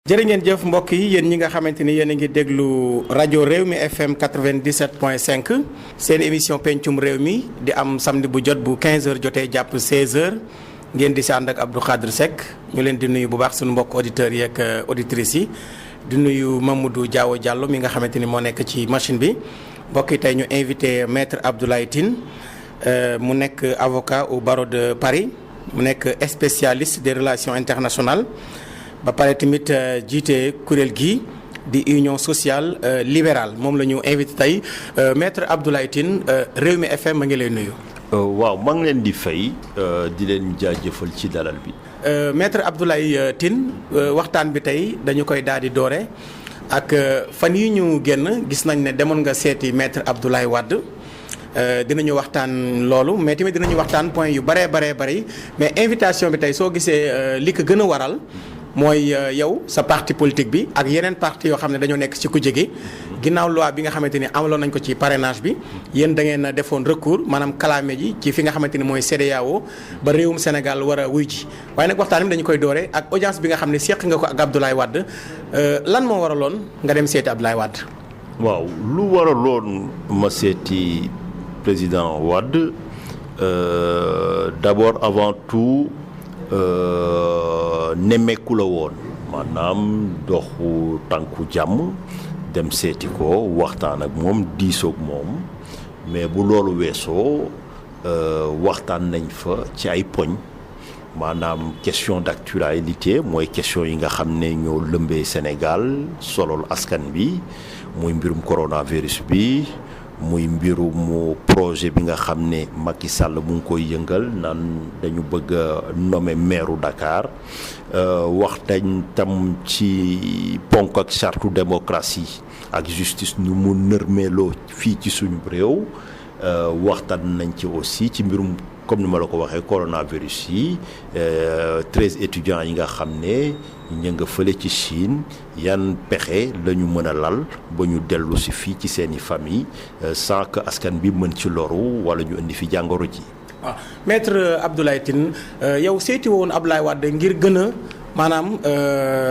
jërë ngeen jëf mbokk yi yéen ñi nga xamante ni yéen a ngi déglu rajo réew mi FM 97.5 seen émission pencum réew mi di am samedi bu jot bu 15h jotee jàpp 16h ngeen di si ànd ak Abdou Khadre Seck ñu leen di nuyu bu baax suñu mbokk auditeurs yi ak auditrices yi di nuyu Mamadou Diawo Diallo mi nga xamante ni moo nekk ci machine bi mbokk yi tey ñu invité maître Abdoulaye Tine mu nekk avocat au barreau de Paris mu nekk spécialiste des relations internationales. ba pare tamit jiite kuréel gi di union sociale libérale moom la ñu invité tey maître Abdoulaye Tine Rewmi FM ma ngi lay nuyu. waaw maa ngi leen di fay di leen jaajëfal ci dalal bi. maître Abdoulaye Tine waxtaan bi tey dañu koy daal di doore ak fan yi ñu génn gis nañ ne demoon nga seeti maître Abdoulaye Wade dinañu waxtaan loolu mais tamit dinañu waxtaan point yu baree bari mais invitation bi tey soo gisee li ko gën a waral. mooy yow sa parti politique bi ak yeneen parti yoo xam ne dañoo nekk ci kujje gi ginnaaw loi bi nga xamante ni amaloon nañ ko ci parrainage bi yéen da ngeen a defoon recours maanaam kalaame ji ci fi nga xamante ni mooy CEDEAO ba réewum Sénégal war a wuy ji waaye nag waxtaan bi dañu koy doore ak audience bi nga xam ne seq nga ko ak Abdoulaye Wade lan moo waraloon nga dem seeti Abdoulaye Wade. waaw lu waraloon ma seeti président Wade d'abord avant tout. nemmeeku la woon maanaam doxu tànku jàmm dem seeti ko waxtaan ak moom diisoog moom mais bu loolu weesoo waxtaan nañ fa ci ay poñ maanaam question d'actualité mooy question yi nga xam ne ñoo lëmbee Sénégal solol askan bi muy mbirum coronavirus bi muy mbirum projet bi nga xam ne Macky Sall mu ngi koy yëngal naan dañu bëgg a nommer maire Dakar wax dañ tam ci ponk ak charte démocratie ak justice nu mu nërmeeloo fii ci suñu réew waxtaan nañ ci aussi ci mbirum comme ni ma la ko waxee coronavirus yi 13 étudiants yi nga xam ne ñu nga fële ci Chine yan pexe la ñu mën a lal ba ñu dellu si fii ci seeni famille sans que askan bi mën ci loru wala ñu indi fi jàngoro ji. waaw maître Abdoulaye Tine yow seeti woon Abdoulaye Wade ngir gën a maanaam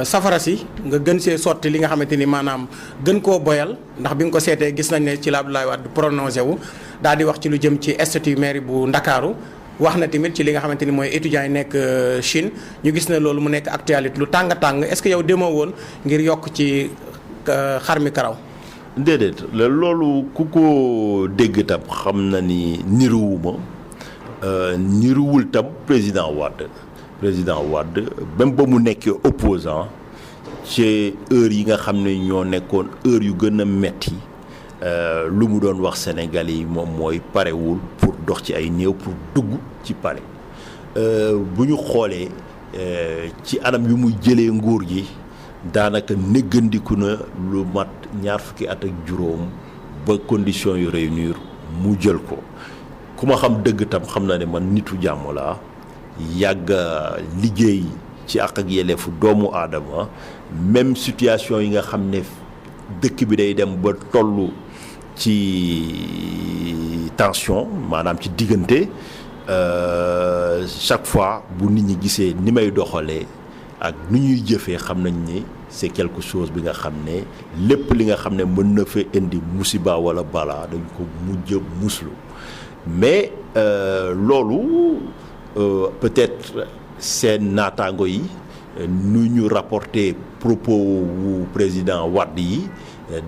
safara si nga gën see sotti li nga xamante ni maanaam gën koo boyal ndax bi nga ko seetee gis nañ ne ci la Abdoulaye Wade prononcé wu daal di wax ci lu jëm ci statut maire bu Ndakaaru wax na tamit ci li nga xamante ni mooy étudiants yi nekk Chine ñu gis ne loolu mu nekk actualité lu tàng est-ce que yow demoo woon ngir yokk ci xar mi karaw. déedéet loolu ku ko dégg tam xam na ni niruwuma niruwul tam président Wade même ba mu nekkee opposant ci heure yi nga xam ne ñoo nekkoon heure yu gën a metti lu mu doon wax Sénégalais yi moom mooy parewul pour dox ci ay néew pour dugg ci palais bu ñu xoolee ci anam yu muy jëlee nguur gi daanaka néggandiku na lu mat ñaar fukki at ak juróom ba conditions yu réunir mu jël ko ku ma xam dëgg tam xam na ne man nitu jàmm laa yàgg liggéey ci àq ak yelleefu doomu aadama même situation yi nga xam ne dëkk bi day dem ba tollu ci tension maanaam ci diggante chaque fois bu nit ñi gisee ni may doxalee ak nu ñuy jëfee xam nañ ni c'est quelque chose bi nga xam ne lépp li nga xam ne mën na fa indi musiba wala balaa dañ ko mujj muslu mais loolu peut-être seen naataango yi nu ñu rapporté propos wu président Wade yi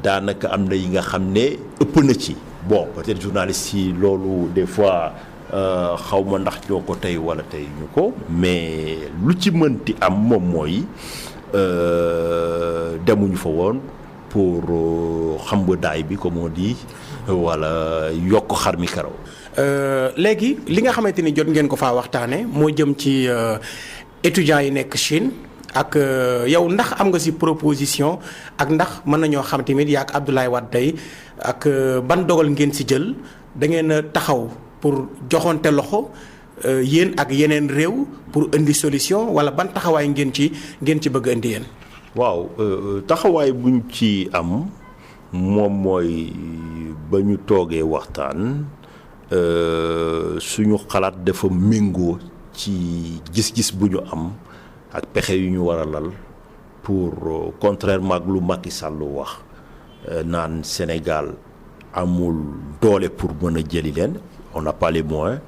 daanaka am na yi nga xam ne ëpp na ci bon peut-être journalistes yi loolu des fois xaw ma ndax ñoo ko tey wala tey ñu ko mais lu ci mënti am moom mooy demuñu fa woon pour xam nga daay bi comme on dit wala yokk xar mi karaw. léegi li nga xamante ni jot ngeen ko faa waxtaane moo jëm ci étudiants yi nekk Chine ak yow ndax am nga ci proposition ak ndax mën nañoo xam tamit yaa ak Abdoulaye Wade tey ak ban dogal ngeen ci jël da ngeen a taxaw pour joxonte loxo yéen ak yeneen réew pour indi solution wala ban taxawaay ngeen ci bëgg indi yéen. waaw taxawaay buñ ci am moom mooy ba ñu toogee waxtaan suñu xalaat dafa méngoo ci gis-gis bu ñu am ak pexe yu ñu war a lal pour contrairement ak lu Macky Sall wax naan Sénégal amul doole pour mën a jëli leen on n'a pas les moyens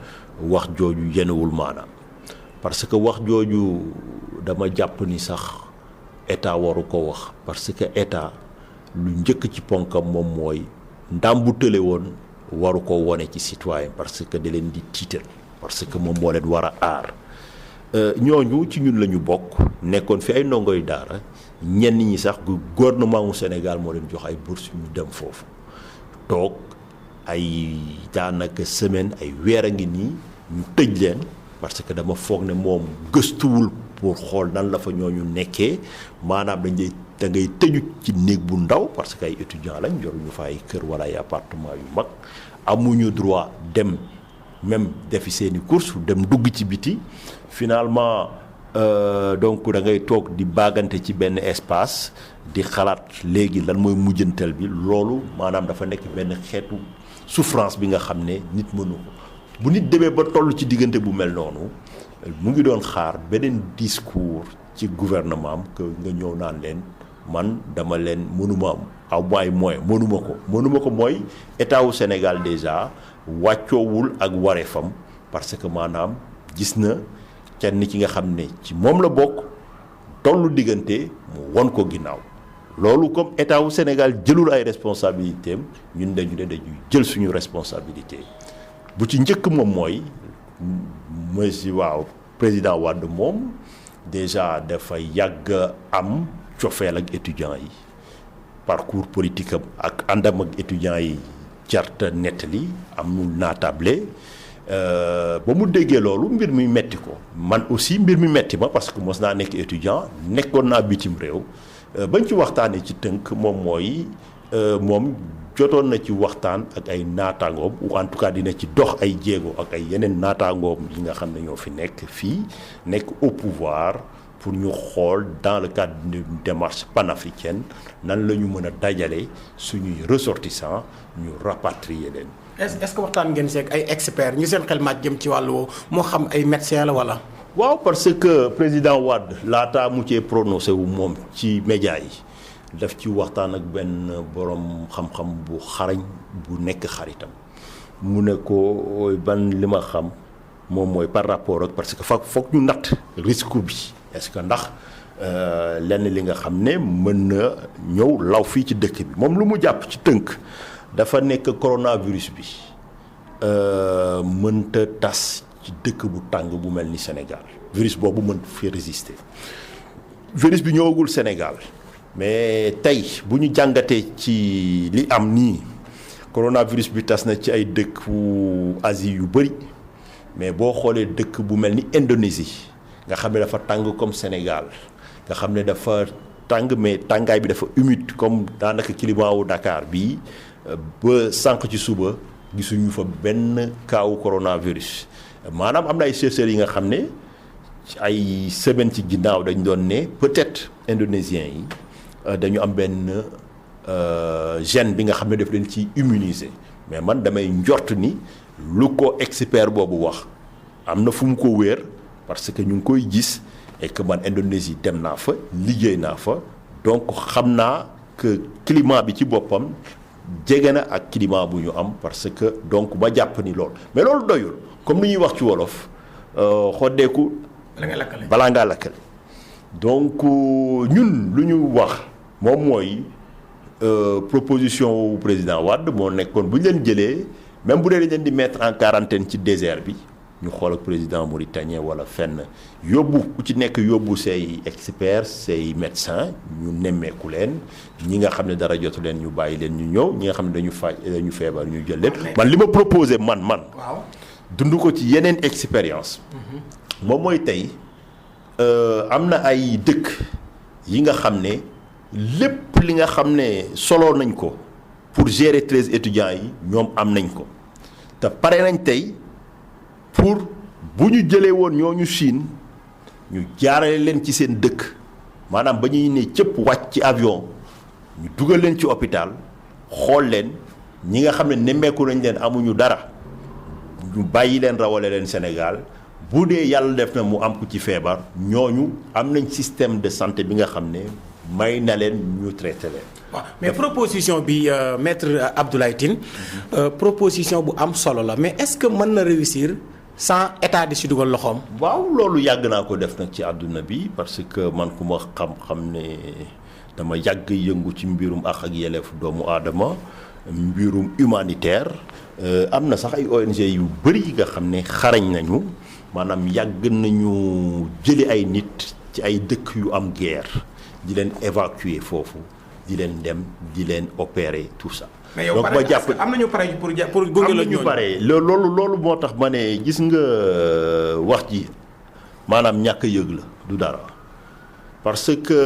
wax jooju yenewul maanaam parce que wax jooju dama jàpp ni sax état waru ko wax parce que état lu njëkk ci ponkam moom mooy ndam bu tële woon waru ko wone ci citoyen parce que da leen di tiital parce que moom moo leen war a aar ñooñu ci ñun la ñu bokk nekkoon fi ay ndongoy daara ñenn ñi sax gouvernement wu Sénégal moo leen jox ay bourse ñu dem foofu toog ay daanaka semaine ay weer a ngi nii ñu tëj leen parce que dama foog ne moom gëstuwul pour xool nan la fa ñooñu nekkee maanaam da ngay tëju ci néeg bu ndaw parce que ay étudiants lañ yoruñu fa ay kër wala ay appartement yu mag amuñu droit dem même defi seeni course dem dugg ci biti finalement donc da ngay toog di baagante ci benn espace di xalaat léegi lan mooy mujjantal bi loolu maanaam dafa nekk benn xeetu souffrance bi nga xam ne nit mënu ko bu nit demee ba toll ci diggante bu mel noonu mu ngi doon xaar beneen discours ci gouvernement am que nga ñëw naan leen man dama leen mënuma am aw ay moyen mënuma ko mooy état wu Sénégal déjà wàccoowul ak wareefam parce que maanaam gis na kenn ki nga xam ne ci moom la bokk tollu diggante mu won ko ginnaaw loolu comme état wu Sénégal jëlul ay responsabilités am ñun dañuy jël suñu responsabilité bu ci njëkk moom mooy monsieur président Wade moom déjà dafa yàgg am cofeel ak étudiants yi parcours politique am ak àndam ak étudiants yi jarta nettali amul naatable ba mu déggee loolu mbir mi metti ko man aussi mbir mi metti ma parce que mos naa nekk étudiant nekkoon naa bitim réew bañ ci waxtaanee ci tënk moom mooy moom jotoon na ci waxtaan ak ay naataangoom ou en tout cas dina ci dox ay jéego ak ay yeneen naataangoom yi nga xam ne ñoo fi nekk fii nekk au pouvoir pour ñu xool dans le cadre d'une démarche panafricaine nan la ñu mën a dajale suñuy ressortissants ñu rapatrier leen. est-ce que waxtaan ngeen seeg ay experts ñu seen xel màcc jëm ci wàllu woowu moo xam ay médecins la wala. waaw parce que président Wade laataa mu cee prononcé wu moom ci média yi daf ci waxtaan ak benn borom xam-xam bu xarañ bu nekk xaritam mu ne ko ban li ma xam moom mooy par rapport ak parce que foog ñu natt risque bi. est-ce que ndax lenn li nga xam ne mën na ñëw law fii ci dëkk bi moom lu mu jàpp ci tënk dafa nekk coronavirus bi mënta tas ci dëkk bu tàng bu mel ni Sénégal virus boobu mën fi résister virus bi ñëwagul Sénégal mais tey bu ñu jàngatee ci li am nii coronavirus bi tas na ci ay dëkku Asie yu bëri mais boo xoolee dëkk bu mel ni Indonésie nga xam ne dafa tàng comme Sénégal nga xam ne dafa tàng mais tàngaay bi dafa humide comme daanaka climat wu Dakar bii ba sànq ci suba gisuñu fa benn kaawu coronavirus maanaam am na ay chercheurs yi nga xam ne ay semaine ci ginnaaw dañ doon ne peut-être indonésiens yi dañu am benn gène bi nga xam ne daf leen ci immuniser mais man damay njort ni lu ko expert boobu wax am na fu mu ko wéer parce que ñu ngi koy gis et que man Indonésie dem naa fa liggéey naa fa donc xam naa que climat bi ci boppam jege na ak climat bu ñu am parce que donc ma jàpp ni loolu mais loolu doyul comme ni ñuy wax ci wolof xoddeeku balaa ngaa lakkale donc ñun lu ñu wax moom mooy proposition wu président Wade moo nekkoon bu ñu leen jëlee même bu dee dañ leen di mettre en quarantaine ci désert bi ñu xool ak président mauritanien wala fenn yóbbu ku ci nekk yóbbu say experts say médecins ñu nemmeeku leen ñi nga xam ne dara jotu leen ñu bàyyi leen ñu ñëw ñi nga xam ne dañu feebar ñu jël leen. man li ma proposé man. waaw dund ko ci yeneen expérience moom mooy tey am na ay dëkk yi nga xam ne lépp li nga xam ne solo nañ ko pour gérer 13 étudiants yi ñoom am nañ ko te pare nañ tey. pour bu ñu jëlee woon ñooñu Chine ñu jaarale leen ci seen dëkk maanaam ba ñuy ne cëpp wàcc ci avion ñu dugal leen ci hôpital xool leen ñi nga xam ne nemmeeku nañ leen amuñu dara ñu bàyyi leen rawale leen Sénégal bu dee yàlla def na mu am ku ci feebar ñooñu am nañ système de santé bi nga xam ne may na leen ñu traité leen. waaw mais proposition bi maître Abdoulaye Tine proposition bu am solo la mais est-ce que mën na réussir sans état di si dugal loxoom. waaw loolu yàgg naa ko def nag ci àdduna bi parce que man ku ma xam ne dama yàgg yëngu ci mbirum ak yelleef doomu aadama mbirum humanitaire am na sax ay ONG yu bëri yi nga xam ne xarañ nañu maanaam yàgg nañu jëli ay nit ci ay dëkk yu am guerre di leen évacuer foofu di leen dem di leen opérer tout ça. mais yow pare am nañu pare pour gunge la ñu pare loolu moo tax ma ne gis nga wax ji maanaam ñàkk yëg la du dara parce que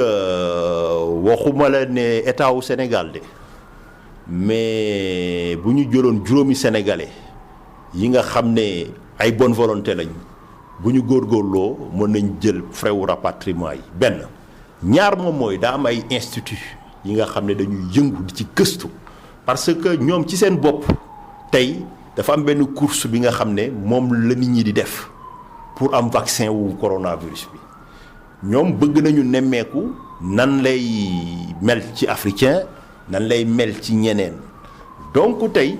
waxuma la ne état wu Sénégal de mais bu ñu jëloon juróomi sénégalais yi nga xam ne ay bonne volonté lañ bu ñu góorgóorloo mën nañ jël frais wu rapatriement yi benn ñaar moom mooy daa am ay institut yi nga xam ne dañuy yëngu di ci gëstu. parce que ñoom ci seen bopp tey dafa am benn course bi nga xam ne moom la nit ñi di def pour am vaccin wu coronavirus bi ñoom bëgg nañu nemmeeku nan lay mel ci africain nan lay mel ci ñeneen donc tey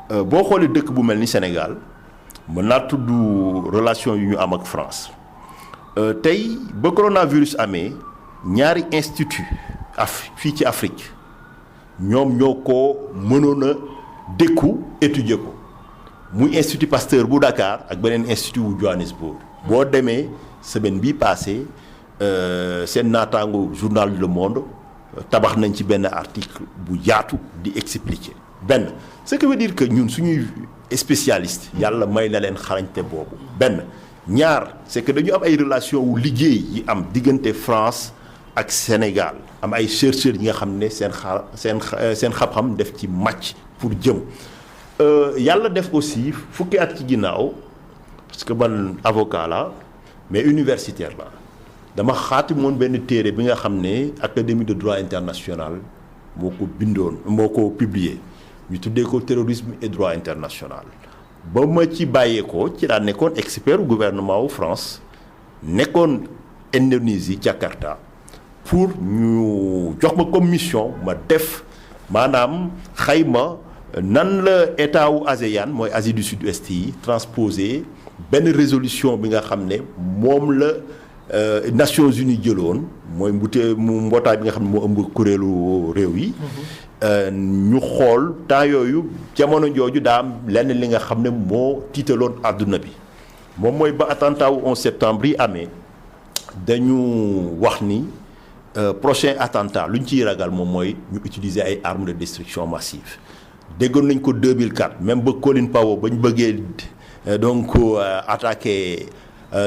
boo xoolee dëkk bu mel ni Sénégal mën naa tudd relation yu ñu am ak France tey ba coronavirus amee ñaari institut fii ci Afrique ñoom ñoo ko mënoon a dékku étudier ko muy institut Pasteur bu Dakar ak beneen institut wu Johannesburg boo demee semaine bii passé seen naataango journal Le Monde tabax nañ ci benn article bu yaatu di expliquer benn ce qui veut dire que ñun suñuy spécialiste yàlla may na leen xarañte boobu benn ñaar c'est que dañu am ay relation wu liggéey yi am diggante France ak Sénégal am ay chercheurs yi nga xam ne seen xam-xam def ci màcc pour jëm yàlla def aussi fukki at ci ginnaaw parce que man avocat la mais universitaire la dama xaatimoon benn téere bi nga xam ne académie de droit international moo ko bindoon moo ko publié ñu tuddee ko terrorisme et droit international ba ma ci bàyyeekoo ci laa nekkoon expert gouvernement wu France nekkoon Indonésie Jakarta pour ñu jox ma comme mission ma def maanaam xayma nan la état wu ASEAN mooy Asie du Sud-Est yi transposé benn résolution bi nga xam ne moom la Nations Unies jëloon mooy mbootaay bi nga xam ne moo ëmb kuréelu réew yi. ñu xool temps yooyu jamono jooju daa am lenn li nga xam ne moo tiitaloon àdduna bi moom mooy ba attentat wu 11 septembre yi amee dañu wax ni. Prochain attentat lu ñu ciy ragal moom mooy ñu utiliser ay armes de destruction massive déggoon nañ ko 2004 même ba Colin Powell ba ñu bëggee donc attaquer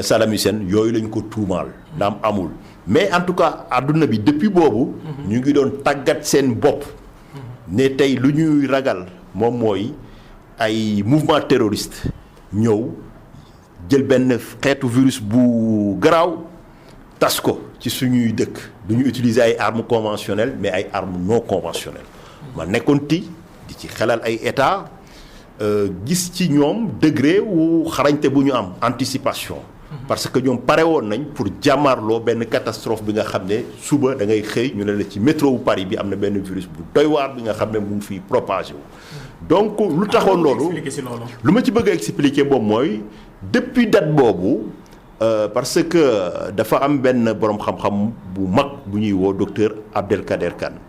Saddam Hussein yooyu lañ ko tuumaal ndaam amul mais en tout cas àdduna bi depuis boobu ñu ngi doon tàggat seen bopp ne tey lu ñuy ragal moom mooy ay mouvement terroriste ñëw jël benn xeetu virus bu garaaw tas ko ci suñuy dëkk du ñu utiliser ay armes conventionnelles mais ay armes non conventionnelles ma nekkoon di ci xelal ay état gis ci ñoom degré wu xarañte bu ñu am anticipation parce que ñoom pare woon nañ pour jàmmaarloo benn catastrophe bi nga xam ne suba da ngay xëy ñu ne la ci métro wu Paris bi am na benn virus bu doy waar bi nga xam ne mu ngi fiy propagé wu donc lu taxoon loolu lu ma ci bëgg a expliquer boobu mooy depuis date boobu parce que dafa am benn borom xam-xam bu mag bu ñuy woo docteur Abdelkader Kane.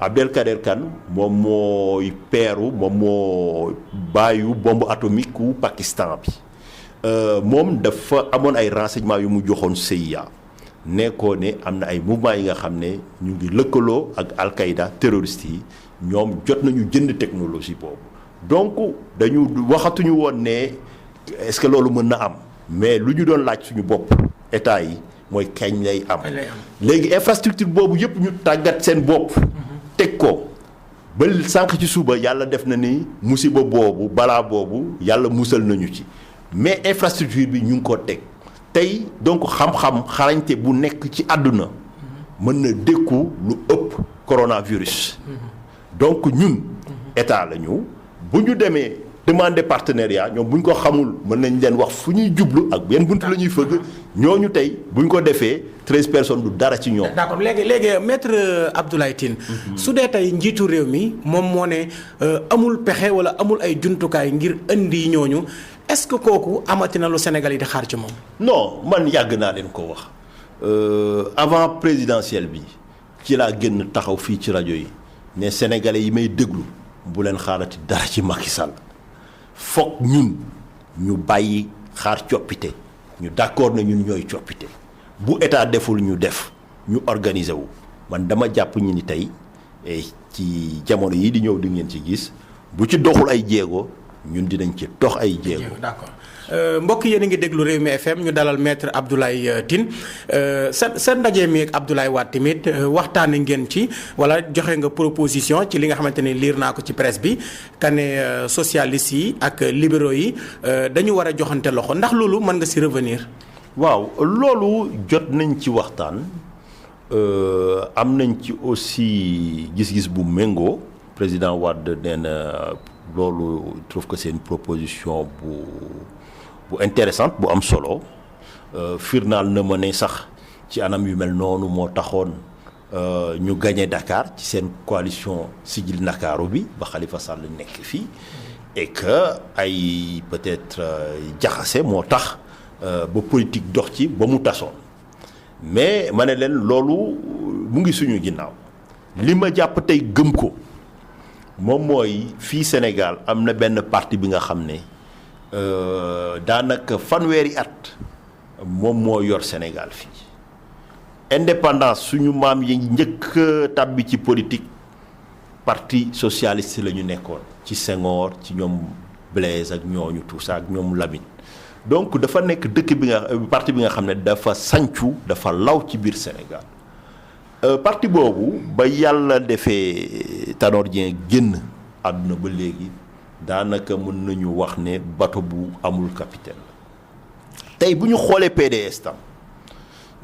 Abdelkader Kane moom mooy peeru moom moo bàyyu bombe atomique wu Pakistan bi moom dafa amoon ay renseignements yu mu joxoon CIA nekkoo ne am na ay mouvements yi nga xam ne ñu ngi lëkkaloo ak Al-Qaïda terroristes yi ñoom jot nañu jënd technologie boobu donc dañu waxatuñu woon ne est-ce que loolu mën na am. mais lu ñu doon laaj suñu bopp état yi mooy kañ lay am léegi infrastructure boobu yëpp ñu tàggat seen bopp teg ko ba sànq ci suba yàlla def na ni musiba boobu balaa boobu yàlla musal nañu ci mais infrastructure bi ñu ngi ko teg tey donc xam-xam xarañte bu nekk ci àdduna mën na dékku lu ëpp coronavirus donc ñun état la ñu bu ñu demee demander partenariat ñoom bu ñu ko xamul mën nañ leen wax fu ñuy jublu ak benn bunt la ñuy fëgg ñooñu tey bu ñu ko defee 13 personnes du dara ci ñoom. d'accord léegi maître Abdoulaye Tine su dee tey njiitu réew mi moom moo ne amul pexe wala amul ay jumtukaay ngir indi ñooñu est-ce que kooku amatina lu Sénégal yi di xaar ci moom. non man yàgg naa leen ko wax avant présidentielle bi ci laa génn taxaw fii ci rajo yi ne sénégalais yi may déglu bu leen xaarati dara ci Macky Sall foog ñun ñu bàyyi xaar coppite ñu d'accord na ñun ñooy coppite bu état deful ñu def ñu organiser wu man dama jàpp ñu ni tey ci jamono yi di ñëw di ngeen ci gis bu ci doxul ay jéego ñun dinañ ci dox ay jéego. d'accord mbokk yéen a ngi déglu Rewmi FM ñu dalal maître Abdoulaye Tine sa ndaje mi ak Abdoulaye Wade tamit waxtaanee ngeen ci wala joxe nga proposition ci li nga xamante ni liir naa ko ci presse bi que ne socialistes yi ak libéraux yi dañu war a joxante loxo ndax loolu mën nga si revenir. waaw loolu jot nañ ci waxtaan am nañ ci aussi gis-gis bu méngoo président Wade nee na loolu trouve que c'est une proposition bu intéressante bu am solo firnaal na ma ne sax ci anam yu mel noonu moo taxoon ñu gagné Dakar ci seen coalition Siggil Ndakaaru bi ba Khalifa Sall nekk fii et que ay peut-être jaxase moo tax ba politique dox ci ba mu tasoon mais ma ne leen loolu mu ngi suñu ginnaaw li ma jàpp tey gëm ko moom mooy fii Sénégal am na benn parti bi nga xam ne daanaka fanweeri at moom moo yor Sénégal fii indépendance suñu maam yi njëkk tàbbi ci politique parti socialiste la ñu nekkoon ci Senghor ci ñoom Blaise ak ñooñu tout ça ak ñoom Lamine donc dafa nekk dëkk bi nga parti bi nga xam ne dafa sancu dafa law ci biir Sénégal parti boobu ba yàlla defee Tanor Dieng génn àdduna ba léegi daanaka mën nañu wax ne bato bu amul capitaine la tey bu ñu xoolee PDS tam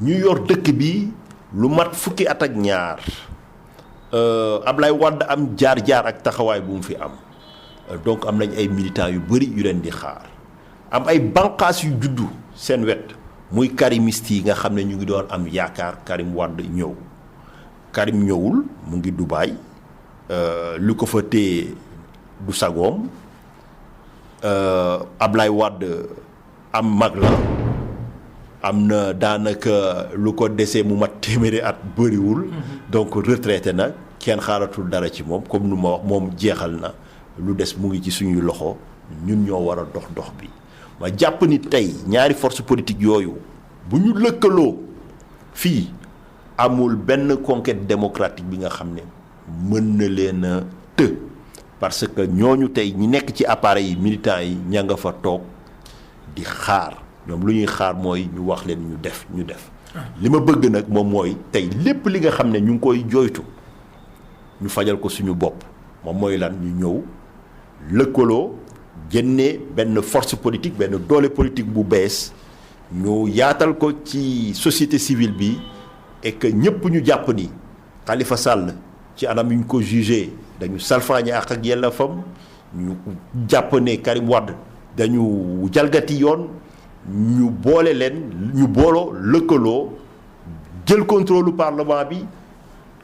ñu yor dëkk bi lu mat fukki at ak ñaar Ablaye Wade am jaar-jaar ak taxawaay bu mu fi am donc am nañ ay militants yu bëri yu leen di xaar am ay banqaas yu juddu seen wet muy karimiste yi nga xam ne ñu ngi doon am yaakaar Karim Wade ñëw Karim ñëwul mu ngi Dubaï lu ko fa téye du sagoom Ablaye Wade am mag la am na daanaka lu ko desee mu mat téeméeri at bëriwul donc retraité na kenn xaaratul dara ci moom comme nu ma wax moom jeexal na lu des mu ngi ci suñuy loxo ñun ñoo war a dox bi ma jàpp ni tey ñaari force politique yooyu bu ñu lëkkaloo fii amul benn conquête démocratique bi nga xam ne mën na leen a të parce que ñooñu tey ñi nekk ci appareil yi militants yi ña nga fa toog di xaar ñoom lu ñuy xaar mooy ñu wax leen ñu def li ma bëgg nag moom mooy tey lépp li nga xam ne ñu ngi koy jooytu ñu fajal ko suñu bopp moom mooy lan ñu ñëw lëkkaloo génne benn force politique benn doole politique bu bees ñu yaatal ko ci société civile bi et que ñëpp ñu jàpp ni Khalifa Sall ci anam yu ñu ko jugé dañu salfaañe ak yelleefam ñu jàpp ne Karim Wade dañu jalgati yoon ñu boole leen ñu booloo lëkkaloo jël contrôle parlement bi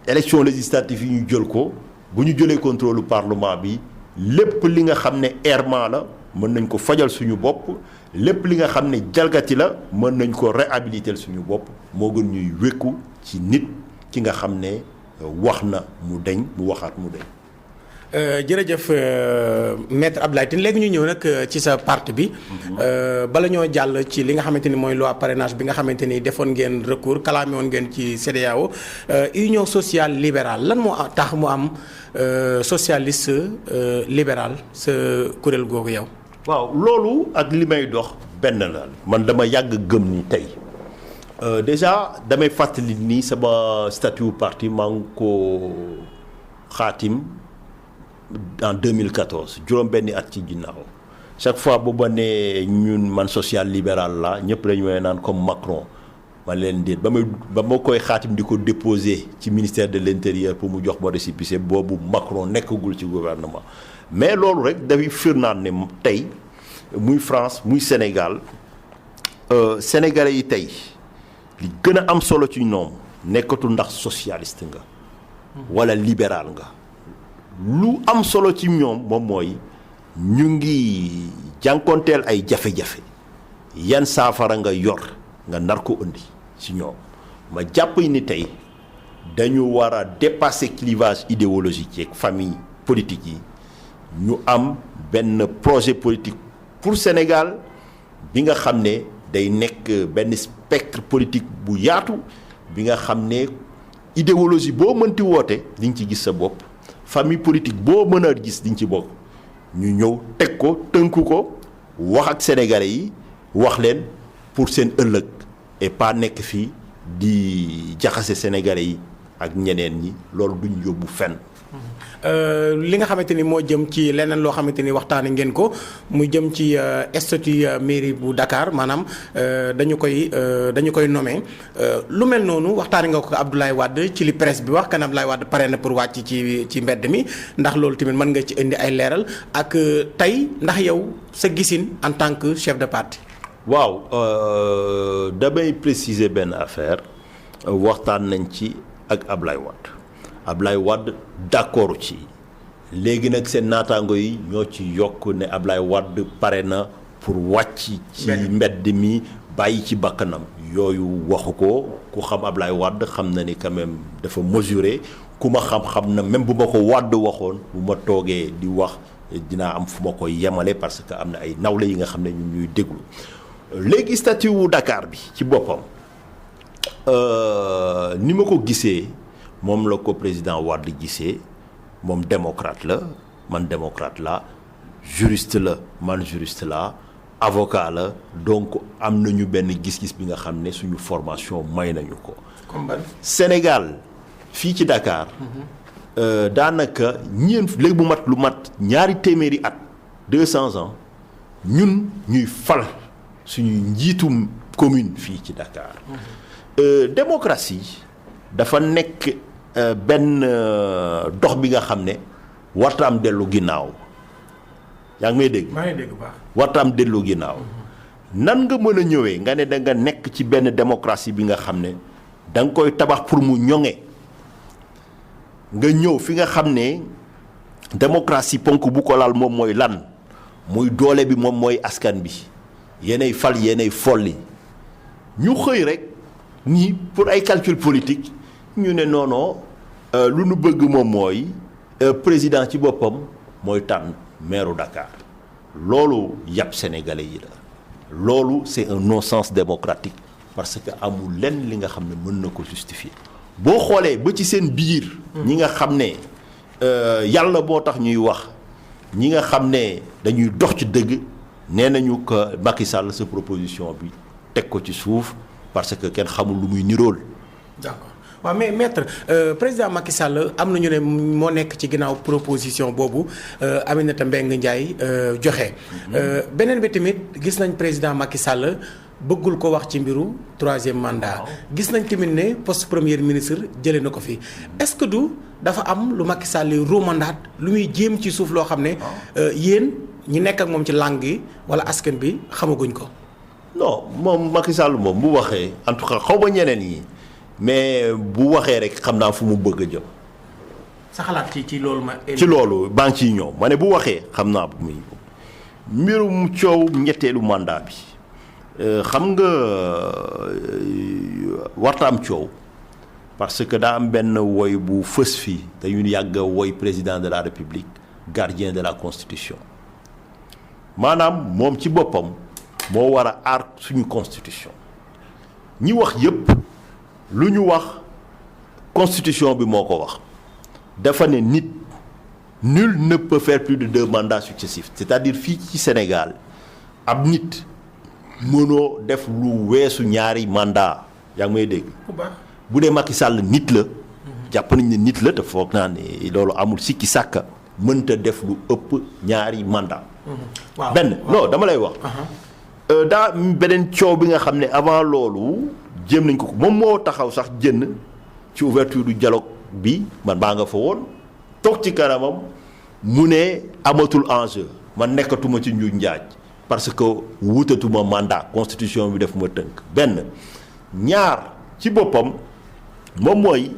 élection législative yi ñu jël ko bu ñu jëlee contrôle parlement bi lépp li nga xam ne errement la mën nañ ko fajal suñu bopp lépp li nga xam ne jalgati la mën nañ ko réhabiliter suñu bopp moo gën ñuy wékku ci nit ki nga xam ne wax na mu deñ mu waxaat mu deñ. jërëjëf maître Abdoulaye Tine léegi ñu ñëw nag ci sa parti bi bala ñoo jàll ci li nga xamante ni mooy loi parrainage bi nga xamante ni defoon ngeen recours kalaame woon ngeen ci CEDEAO union sociale libérale lan moo tax mu am socialiste libéral sa kuréel googu yow. waaw loolu ak li may dox benn la man dama yàgg gëm ni tey déjà damay fàttali ni sama statut parti maa ngi ko xaatim en 2014 juróom-benni at ci ginnaaw chaque fois booba ne ñun man social libéral la ñëpp dañu may naan comme Macron ma leen déet ba ma koy xaatim di ko déposer ci ministère de l'intérieur pour mu jox ma récépissé boobu Macron nekkagul ci gouvernement mais loolu rek dafay firnaan ne tey muy France muy Sénégal sénégalais yi tey li gën a am solo ci ñoom nekkatul ndax socialiste nga wala libéral nga lu am solo ci ñoom moom mooy ñu ngi jànkonteel ay jafe-jafe yan saafara nga yor nga nar ko indi ci ñoom ma jàpp ni tey dañu war a dépasser clivage idéologique yeeg famille politique yi ñu am benn projet politique pour Sénégal bi nga xam ne day nekk benn spectre politique bu yaatu bi nga xam ne idéologie boo mënti woote di nga ci gis sa bopp famille politique boo mën a gis di nga ci bokk ñu ñëw teg ko tënku ko wax ak sénégalais yi wax leen pour seen ëllëg et pas nekk fii di jaxase sénégalais yi ak ñeneen ñi loolu duñ yóbbu fenn. li nga xamante ni moo jëm ci leneen loo xamante ni waxtaanee ngeen ko muy jëm ci statut mairie bu Dakar maanaam dañu koy nommé lu mel noonu waxtaanee nga ko Abdoulaye Wade ci li presse bi wax kan Abdoulaye Wade pare na pour wàcc ci mbedd mi ndax loolu tamit mën nga ci indi ay leeral ak tey ndax yow sa gisin en tant que chef de parti. waaw damay préciser benn affaire waxtaan nañ ci ak Abdoulaye Wade d'accord ci léegi nag seen naataango yi ñoo ci yokk ne Abdoulaye Wade pare na pour wàcc ci mbedd mi bàyyi ci bakkanam yooyu waxu ko ku xam Abdoulaye Wade xam na ni quand même dafa mesuré ku ma xam na même bu ma ko Wade waxoon bu ma toogee di wax dinaa am fu ma koy yemale parce que am na ay nawle yi nga xam ne ñu ñuy déglu léegi statut wu Dakar bi ci boppam ni ma ko gisee moom la ko président Wade gisee moom démocrate la man démocrate la juriste la man juriste la avocat la donc am nañu benn gis-gis bi nga xam ne suñu formation may nañu ko. Sénégal fii ci Dakar. daanaka léegi bu mat lu mat ñaari téeméeri at 200 ans ñun ñuy fal suñu njiitum commune fii ci Dakar. Démocratie dafa nekk benn dox bi nga xam ne warta am dellu ginnaaw yaa ngi may dégg. maa ngi dégg baax. warta am dellu ginnaaw nan nga mën a ñëwee nga ne da nga nekk ci benn démocratie bi nga xam ne da nga koy tabax pour mu ñoŋe nga ñëw fi nga xam ne démocratie ponk bu ko laal moom mooy lan muy doole bi moom mooy askan bi yéenay fal yéenay folli ñu xëy rek nii pour ay calcul politique ñu ne non lu nu bëgg moom mooy président ci boppam mooy tànn maire Dakar loolu yàpp sénégalais yi la loolu c'est un non-sens démocratique parce que amul lenn li nga xam ne mën na ko justifier boo xoolee ba ci seen biir. ñi nga xam ne yàlla boo tax ñuy wax ñi nga xam ne dañuy dox ci dëgg nee nañu que Macky Sall sa proposition bi teg ko ci suuf parce que kenn xamul lu muy nirool. d'accord waaw mais maître président Macky Sall am na ñu ne moo nekk ci ginnaaw proposition boobu Aminata Mbengue Ndiaye joxe. beneen bi tamit gis nañ président Macky Sall. bëggul ko wax ci mbiru troisième mandat gis nañ tamit ne poste premier ministre jëlee na ko fi est-ce que du dafa am lu Macky Sall romandaat lu muy jéem ci suuf loo xam ne yéen ñi nekk ak moom ci langue yi wala askan bi xamaguñ ko. non moom Macky Sall moom bu waxee en tout cas xaw ma ñeneen yi mais bu waxee rek xam naa fu mu bëgg a jëm. sa xalaat ci loolu ma. ci loolu baa ngi ciy ñëw ma ne bu waxee xam naa bu muy mbirum coow ñetteelu mandat bi. xam nga warta am coow parce que daa am benn woy bu fës fii dañu yàgg woy président de la république gardien de la constitution maanaam moom ci boppam moo war a aar suñu constitution ñi wax yépp lu ñu wax constitution bi moo ko wax dafa ne nit nul ne peut faire plus de 2 mandats successifs c'est-à-dire fii ci Sénégal ab nit mënoo def lu weesu ñaari mandat yaa ngi may dégg bu dee Macky Sall nit la jàpp nañ ne nit la te foog naa ne loolu amul sikki sàkka mënta def lu ëpp ñaari mandat benn non dama lay wax daa beneen coow bi nga xam ne avant loolu jéem nañ ko moom moo taxaw sax jënn ci ouverture du dialogue bi man baa nga fa woon toog ci kanamam mu ne amatul enjeu man nekkatuma ci njuuj njaaj parce que wutatuma mandat constitution bi def ma tënk benn ñaar ci boppam moom mooy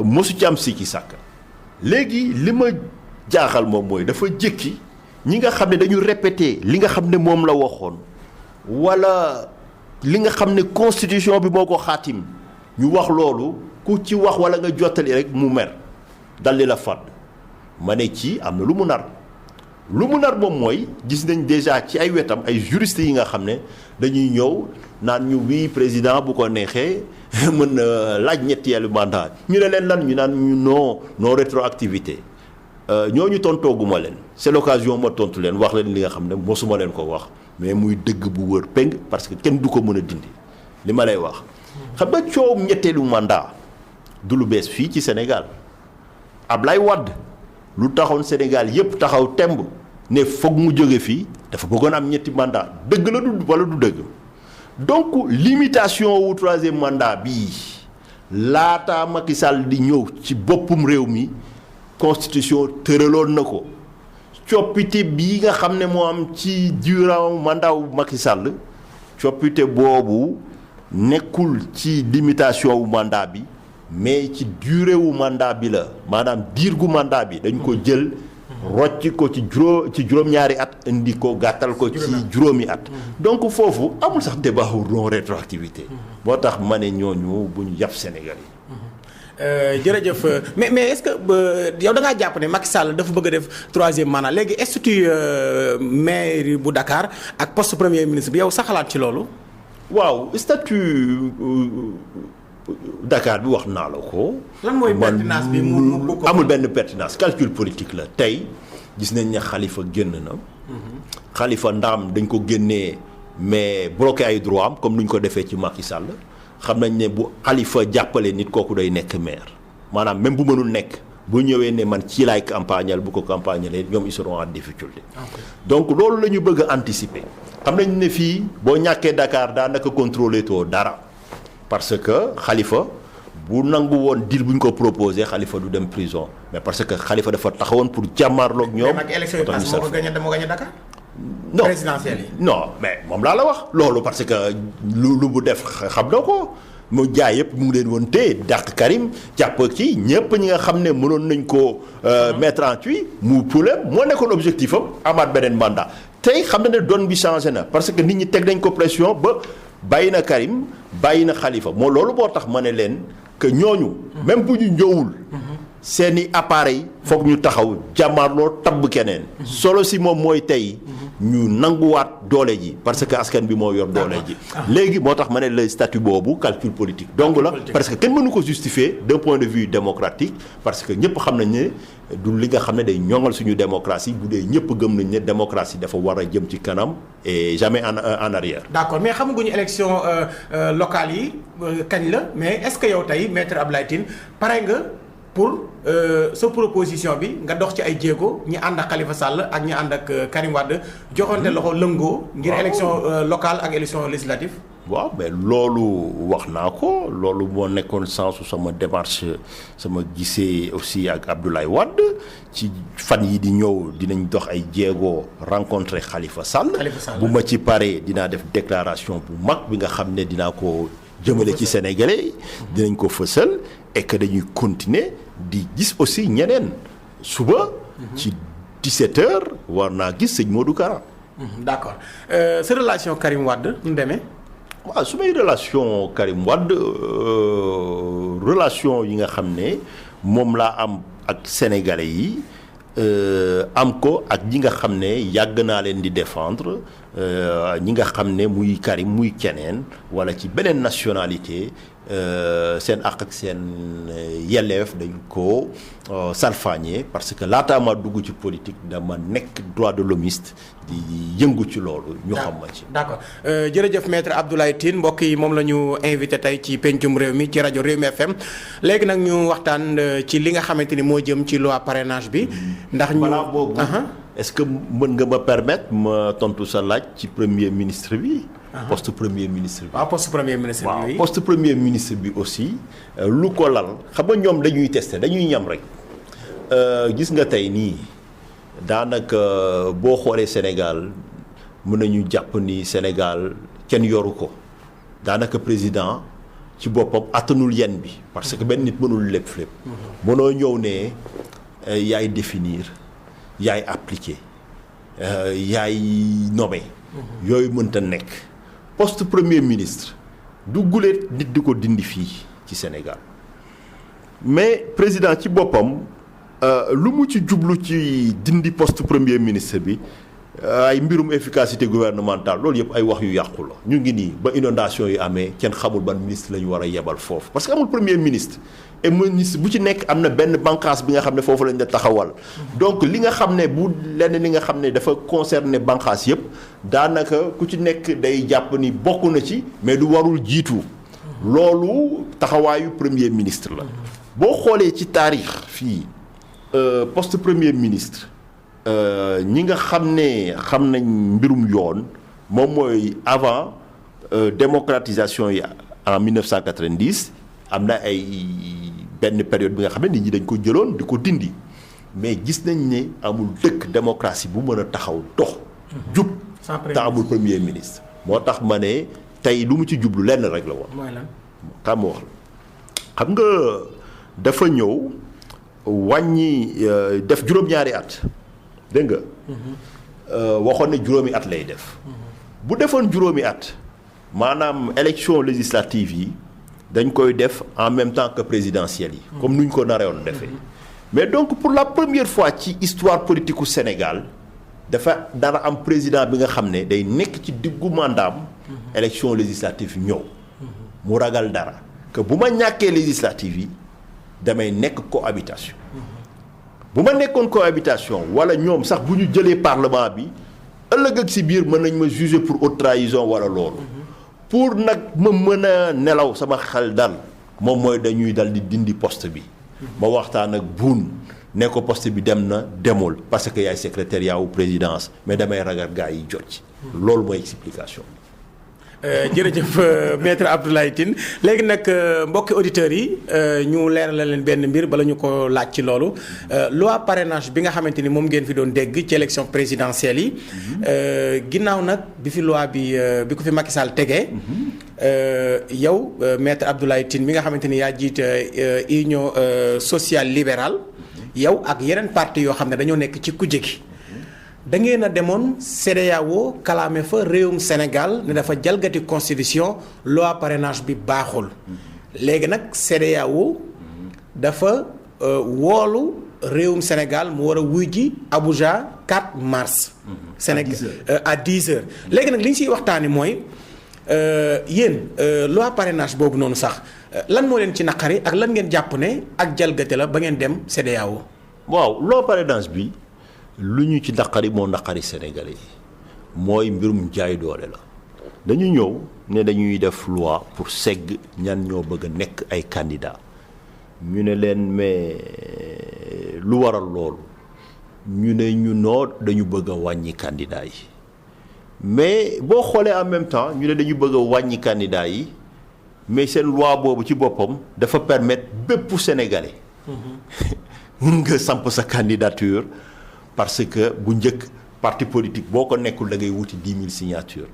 mosu ci am sikki sàkk léegi li ma jaaxal moom mooy dafa jékki ñi nga xam ne dañu répété li nga xam ne moom la waxoon wala li nga xam ne constitution bi moo ko xaatim ñu wax loolu ku ci wax wala nga jottali rek mu mer daldi la fàdd ma ne ci am na lu mu nar moom mooy gis nañ déjà ci ay wetam ay juristes yi nga xam ne dañuy ñëw naan ñu wii président bu ko neexee mën na laaj ñetteelu mandat ñu ne leen lan ñu naan ñu non rétroactivité ñooñu tontooguma leen c'est l'occasion ma tontu leen wax leen li nga xam ne mosuma leen ko wax mais muy dëgg bu wër peng parce que kenn du ko mën a dindi li ma lay wax. xam nga coowum ñetteelu mandat du lu bees fii ci Sénégal Ablaye Wade lu taxoon Sénégal yépp taxaw temb ne foog mu jóge fii dafa bëggoon am ñetti mandat dëgg la du wala du dëgg donc limitation wu troisième mandat bii laata Macky Sall di ñëw ci boppum réew mi constitution tëraloon na ko coppite bii nga xam ne moo am ci durant mandat wu Macky Sall coppite boobu nekkul ci limitation wu mandat bi mais ci durée wu mandat bi la maanaam diir gu mandat bi dañ ko jël rocc ko ci juróom-ñaari at indi ko gàttal ko ci juróomi at donc foofu amul sax débat wu non rétroactivité moo tax ma ne ñooñu bu ñu yàpp Sénégal yi jërëjëf mais est-ce que yow da ngaa jàpp ne Macky Sall dafa bëgg a def troisième mandat léegi institut maire bu Dakar ak poste premier ministre bi yow sa xalaat ci loolu. waaw statut Dakar bi wax naa la ko. lan mooy pertinence bi mu amul benn pertinence calcul politique la tey gis nañ ne Khalifa génn na. Khalifa ndaam dañ ko génnee mais bloqué ay droit am comme ni ñu ko defee ci Macky Sall. xam nañ ne bu Khalifa jàppale nit kooku day nekk maire maanaam même bu mënul nekk bu ñëwee ne man ci laay campagnal bu ko campagnalee ñoom ils seront en difficulté. donc loolu la ñu bëgg a anticiper. xam nañ ne fii boo ñàkkee Dakar daanaka contrôler too dara parce que Khalifa bu nangu woon deal bu ñu ko proposé Khalifa du dem prison mais parce que Khalifa dafa taxawoon pour jàmmaarloog ñoom. mais nag élection yi passé moo ko gagné Dakar. non présidentielle yi. non mais moom laa la wax loolu parce que lu bu def xam na ko mu jaay yëpp mu ngi leen woon téye dàq Karim jàpp ci ñëpp ñi nga xam ne mënoon nañ koo mettre en tuy mu problème moo nekkoon objectif am amaat beneen mandat tey xam na ne donne bi changé na parce que nit ñi teg nañ ko pression ba bàyyi na Karim bàyyi na Khalifa moo loolu boo tax ma ne leen que ñooñu même bu ñu ñëwul seeni appareil foog ñu taxaw jàmmaarloo tabb keneen solo si moom mooy tey ñu nanguwaat doole ji parce que askan bi moo yor doole ji léegi moo tax ma ne le statut boobu calcul politique donc la parce que kenn mënu ko justifier d'un point de vue démocratique parce que ñëpp xam nañ ne du li nga xam ne day ñoŋal suñu démocratie bu dee ñëpp gëm nañ ne démocratie dafa war a jëm ci kanam et jamais en arrière. d'accord mais xamaguñu élection locale yi kañ la mais est-ce que yow tey maître Abdoulaye Tine pare nga pour sa proposition bi nga dox ci ay jéego ñi ànd ak Khalifa Sall ak ñi ànd ak Karim Wade joxante loxo lëngoo ngir élection locale ak élection législative. waaw mais loolu wax naa ko loolu moo nekkoon sensu sama démarche sama gisee aussi ak Abdoulaye Wade ci fan yi di ñëw dinañ dox ay jéego rencontrer Khalifa Sall. bu ma ci paree dinaa def déclaration bu mag bi nga xam ne dinaa ko jëmale ci Sénégalais dinañ ko fësal et que dañuy continuer di gis aussi ñeneen suba. ci 17h war naa gis sëñ Modou Kara. d'accord sa relation Karim Wade nu demee. waaw su may relation Karim Wade relation yi nga xam ne moom laa am ak sénégalais yi am ko ak ñi nga xam ne yàgg naa leen di défendre ñi nga xam ne muy Karim muy keneen wala ci beneen nationalité seen àq ak seen yelleef dañ ko salfaañee parce que laataa ma dugg ci politique dama nekk droit de l'hommiste di yëngu ci loolu ñu xam ma ci. d'accord jërëjëf maître Abdoulaye Tine mbokk yi moom la ñu invité tey ci pencum réew mi ci rajo Rewmi FM léegi nag ñu waxtaan ci li nga xamante ni moo jëm ci loi parrainage bi. ndax ñu boobu est-ce que mën nga ma permettre ma tontu sa laaj ci premier ministre bi. poste premier ministre bi. waaw poste premier ministre bi. waaw poste premier ministre bi aussi lu ko lal xam nga ñoom dañuy tester dañuy ñam rek gis nga tey nii daanaka boo xoolee Sénégal mën nañu jàpp ni Sénégal kenn yoru ko daanaka président ci boppam attanul yenn bi parce que benn nit mënul lépp lépp. mënoo ñëw ne yaay définir yaay appliquer yaay nommer. yooyu mënta nekk. poste premier ministre du guleet nit di ko dindi fii ci Sénégal mais président ci boppam lu mu ci jublu ci dindi poste premier ministre bi ay mbirum efficacité gouvernementale loolu yëpp ay wax yu yàqu la ñu ngi nii ba inondation yi amee kenn xamul ban ministre la ñu war a yebal foofu parce que amul premier ministre et ministre bu ci nekk am na benn bànqaas bi nga xam ne foofu lañ la taxawal donc li nga xam ne bu lenn li nga xam ne dafa concerner bànqaas yëpp daanaka ku ci nekk day jàpp ni bokk na ci mais du warul jiitu loolu taxawaayu premier ministre la boo xoolee ci taarix fii poste premier ministre ñi nga xam ne xam nañ mbirum yoon moom mooy avant démocratisation yi en 1990 am na ay benn période bi nga xam ne nit ñi dañ ko jëloon di ko dindi mais gis nañ ne amul dëkk démocratie bu mën a taxaw dox jub te amul premier ministre moo tax ma ne tey lu mu ci jublu lenn rek la woon mooy lan xam wax xam nga dafa ñëw wàññi def juróom-ñaari at dégg nga waxoon ne juróomi at lay def bu defoon juróomi at maanaam élection législative yi dañ koy def en même temps que présidentielle yi comme nuñ ko narewoon defee mais donc pour la première fois ci histoire politique u Sénégal dafa dara am président bi nga xam ne day nekk ci diggu mandaam élection législative ñëw mu ragal dara que bu ma ñàkkee législative yi damay nekk cohabitation bu ma nekkoon cohabitation wala ñoom sax bu ñu jëlee parlement bi ëllëg ak si biir mën nañ ma juger pour haute trahison wala loolu pour nag ma mën a nelaw sama xel dal moom mooy dañuy dal di dindi poste bi ma waxtaan ak buun ne ko poste bi dem na demul parce que yaay secrétariat wu présidence mais damay ragal gars yi jot ci loolu mooy explication jërëjëf maître Abdoulaye Tine léegi nag mbokki auditeurs yi ñu leeral leen benn mbir bala ñu ko laaj ci loolu loi parrainage bi nga xamante ni moom ngeen fi doon dégg ci élection présidentielle yi ginnaaw nag bi fi loi bi ko fi Macky Sall tegee yow maître Abdoulaye Tine mi nga xamante ni yaa jiite union sociale libérale yow ak yeneen parti yoo xam ne dañoo nekk ci kujje gi da ngeen a demoon CEDEAO kalaame fa réewum Sénégal ne dafa jalgati constitution loi parrainage bi baaxul léegi nag CEDEAO dafa woolu réewum Sénégal mu war a wuy ji Abuja 4 mars. Sénégal à 10 heures. léegi nag li ñu siy waxtaanee mooy yéen loi parrainage boobu noonu sax lan moo leen ci naqari ak lan ngeen jàpp ne ak jalgati la ba ngeen dem CEDEAO. waaw loi parrainage bi. lu ñu ci naqari moo naqari Sénégalais yi mooy mbirum jaay doole la dañu ñëw ne dañuy def loi pour segg ñan ñoo bëgg a nekk ay candidats ñu ne leen mais lu waral loolu ñu ne ñu noo dañu bëgg a wàññi candidats yi mais boo xoolee en même temps ñu ne dañu bëgg a wàññi candidats yi mais seen loi boobu ci boppam dafa permettre bépp Sénégalais mun nga samp sa candidature parce que bu njëkk parti politique boo ko nekkul da ngay wuti 10 000 signatures.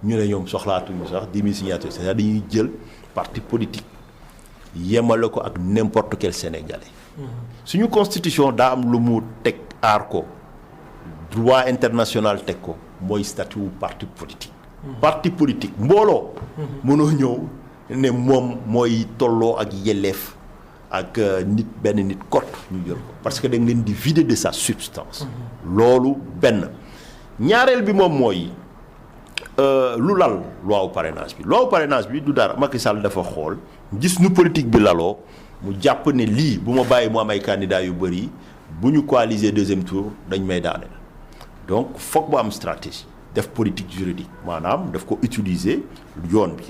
ñu ne ñoom soxlaatuñu sax 10 000 signatures c'est-à-dire dañuy jël parti politique yemale ko ak n'importe quel Sénégalais. suñu constitution daa am lu mu teg aar ko droit international teg ko mooy statut wu parti politique. parti politique mbooloo. mënoo ñëw ne moom mooy tolloo ak yelleef. ak nit benn nit kot ñu jël ko parce que da nga leen di vider de sa substance loolu benn ñaareel bi moom mooy lu lal loi parrainage bi du dara Macky Sall dafa xool gis nu politique bi laloo mu jàpp ne lii bu ma bàyyi mu am ay candidats yu bëri bu ñu coaliser deuxième tour dañ may daaneel donc foog mu am stratégie def politique juridique maanaam daf ko utiliser yoon bi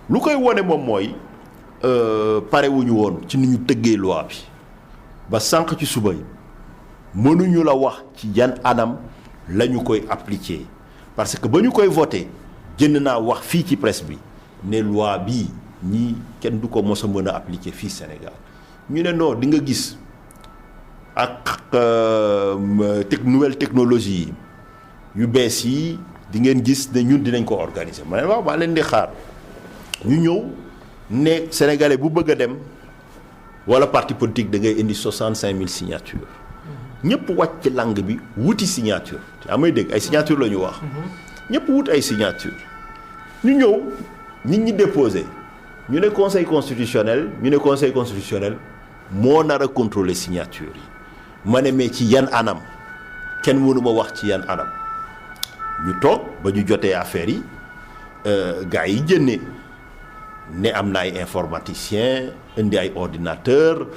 lu koy wone moom mooy pare wuñu woon ci ni ñu tëggee loi bi ba sànq ci suba yi mënuñu la wax ci yan anam la ñu koy appliquer parce que ba ñu koy voté jënd naa wax fii ci presse bi ne loi bii ñii kenn du ko mos a mën a appliquer fii Sénégal ñu ne non di nga gis ak nouvelle technologie yu bees yi di ngeen gis ne ñun dinañ ko organiser ma ne waaw maa leen di xaar ñu ñëw ne sénégalais bu bëgg a dem wala parti politique da ngay indi 65000 signatures ñëpp wàcc ci langue bi wuti signature te amay dégg ay signature la ñu wax ñëpp wut ay signature ñu ñëw nit ñi déposé ñu ne conseil constitutionnel moo nar a contrôler signature yi ma ne mais ci yan anam kenn mënu ma wax ci yan anam ñu toog ba ñu jotee affaire yi gars yi génne ne am na ay informaticien indi ay ordinateur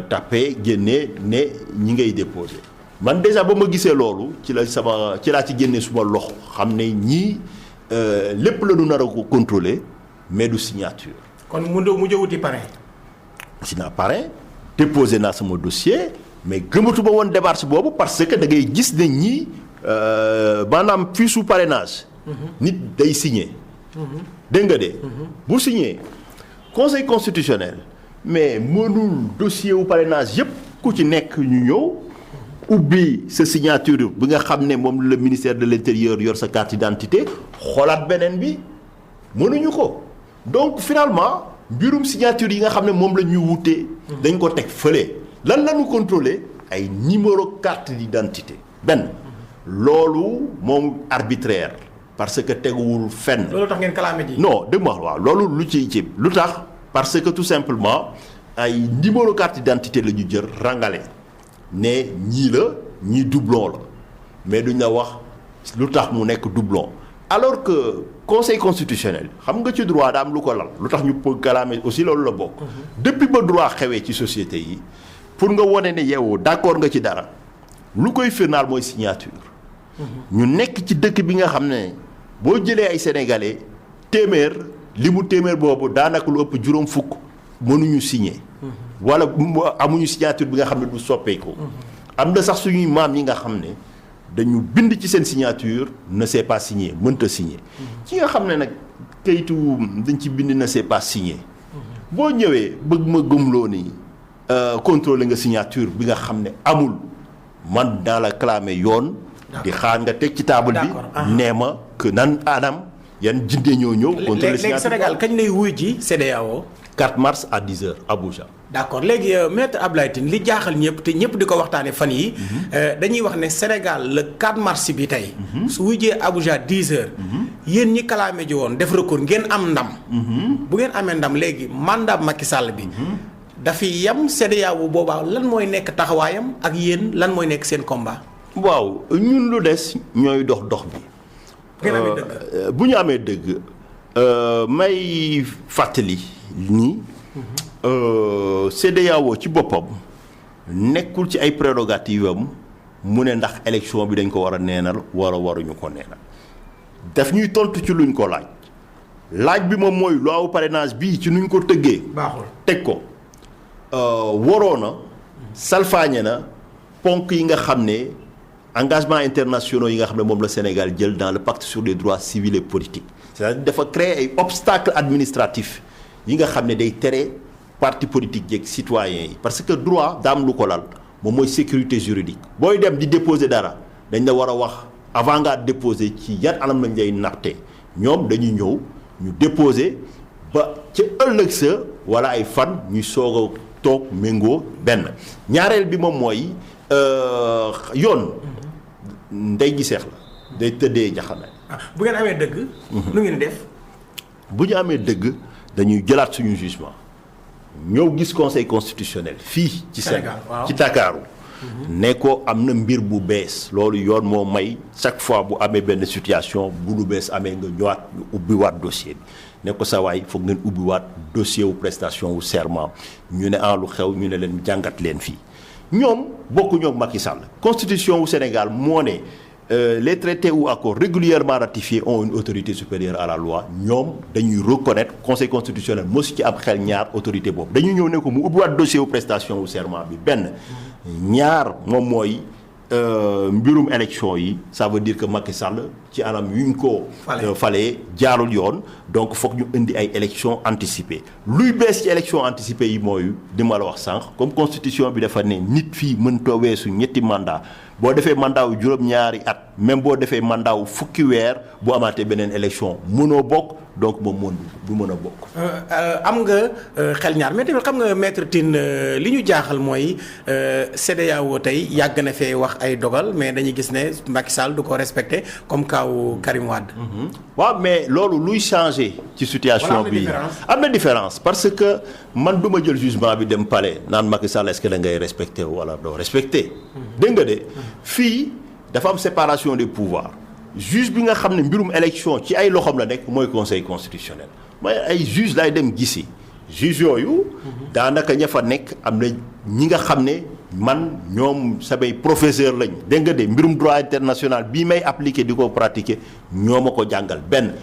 tapé génne ne ñi ngay déposé man déjà ba ma gisee loolu ci laa ci génne suma loxo xam ne ñii lépp la ñu nar a ko contrôler mais du signature. kon mu wuti parrain. si naa parrain déposé naa sama dossier mais gëmatuma woon démarche boobu parce que da ngay gis ne ñii maanaam fii su parrainage. nit day signé. dégg nga de. bu signé conseil constitutionnel mais mënul dossier wu parrainage yëpp ku ci nekk ñu ñëw ubbi sa signature bi nga xam ne moom le ministère de l'intérieur yor sa carte d'identité xoolaat beneen bi mënuñu ko donc finalement mbirum signature yi nga xam ne moom la ñu wutee dañ ko teg fële lan la ñu contrôler ay numéro carte d'identité benn loolu moom arbitraire parce que teguwul fenn. loolu tax ngeen kalaame ji. non dégg nga waaw loolu lu ci lu tax parce que tout simplement ay numéro carte d'identité la ñu jël rangale ne ñii la ñii doublon la mais duñ la wax lu tax mu nekk doublon alors que conseil constitutionnel xam nga ci droit daa am lu ko lal lu tax ñu bëgg kalaame aussi loolu la bokk. depuis ba droit xewee ci société yi pour nga wone ne yow d'accord nga ci dara lu koy firnaal mooy signature. ñu nekk ci dëkk bi nga xam ne boo jëlee ay sénégalais téeméer li mu téeméer boobu daanaka lu ëpp juróom fukk mënuñu signer. wala amuñu signature bi nga xam ne du soppeeku. am na sax suñuy maam yi nga xam ne dañu bind ci seen signature ne c'est pas signé mënta signé. ci nga xam ne nag kayitu dañ ci bind ne c'est pas signé. boo ñëwee bëgg ma gëmloo ni contrôler nga signature bi nga xam ne amul man dans la clamé yoon. di xaar nga teg ci table bi. nee ma que nan Adam yan jinde ñoo ñëw. contrôler léegi Sénégal kañ lay wuy ji CEDEAO. 4 mars à 10h Abuja. d'accord léegi maître Abdoulaye Tine li jaaxal ñëpp te ñëpp di ko waxtaanee fan yi dañuy wax ne Sénégal le 4 mars bi tey. su wujjee Abuja 10h. yéen ñi kalaame ji woon def recours ngeen am ndam. bu ngeen amee ndam léegi mandat Macky Sall bi. dafi yam CEDEAO boobaa lan mooy nekk taxawaayam ak yéen lan mooy nekk seen combat. waaw ñun lu des ñooy dox bi. bu ñu amee dëgg may fàttali ni CEDEAO ci boppam nekkul ci ay prérogatives am mu ne ndax élection bi dañ ko war a neenal wala waruñu ko neenal daf ñuy tontu ci luñ ko laaj bi moom mooy loi parrainage bii ci nuñ ko tëggee. baaxul teg ko waroo na salfaañe na ponk yi nga xam ne. engagement internationaux yi nga xam ne moom la Sénégal jël dans le pacte sur les droits civils et politiques c'est-à-dire dafa créer ay obstacles administratifs yi nga xam ne day tere parti politique yeeg citoyens yi parce que droit daam lu ko lal moom mooy sécurité juridique booy dem di déposer dara dañ la war a wax avant ngaa déposer ci yan anam lañ lay nattee ñoom dañuy ñëw ñu déposer ba ca ëllëg sa wala ay fan ñuy soog a toog méngoo benn ñaareel bi moom mooy yoon ndey gi seex la day tëddee njaxanaay. bu ngeen amee dëgg. nu ngeen def. bu ñu amee dëgg dañuy jëlaat suñu jugement ñëw gis conseil constitutionnel fii. ci Sénégal ci Dakar. ne ko am na mbir bu bees loolu yoon moo may chaque fois bu amee benn situation bu lu bees amee nga ñëwaat ñu ubbiwaat dossier bi ne ko sa waay foog ngeen ubbiwaat dossier wu prestation wu serment ñu ne lu xew ñu ne leen jàngat leen fii. ñoom bokkuñoo ak Macky Sall constitution wu Sénégal moo ne les traités ou accords régulièrement ratifiés ont une autorité supérieure à la loi ñoom dañuy reconnaître conseil constitutionnel mosu ci am xel ñaar autorité boobu dañuy ñëw ne ko mu ubbiwaat dossier wu prestation wu serment bi benn ñaar moom mooy mbirum élection yi ça veut dire que Macky Sall ci anam yuñ ko falee jaarul yoon donc foog ñu indi ay élection anticipée luy bees ci élection anticipée yi mooy di ma la wax sànq comme constitution bi dafa ne nit fii mënta weesu ñetti mandat boo defee mandat wu juróom-ñaari at même boo defee mandat wu fukki weer bu amaatee beneen élection mënoo bokk donc moom du mën a bokk. am nga xel ñaar mais tamit xam nga maître Tine li ñu jaaxal mooy CEDEAO tey yàgg na fee wax ay dogal mais dañuy gis ne Macky Sall du ko respecté comme kaawu Karim Wade. waaw mais loolu luy changé ci situation bi am na différence parce que man du ma jël jugement bi dem palais naan Macky Sall est-ce que da ngay respecté wala doo respecté. dégg nga de fii dafa am séparation des pouvoirs. juge bi nga xam ne mbirum élection ci ay loxoom la nekk mooy conseil constitutionnel mooy ay juge laay dem gisi juge yooyu daanaka ña fa nekk am na ñi nga xam ne man ñoom samay professeur lañ dégg nga de mbirum droit international bii may appliquer di ko pratiquer ñoo ma ko jàngal benn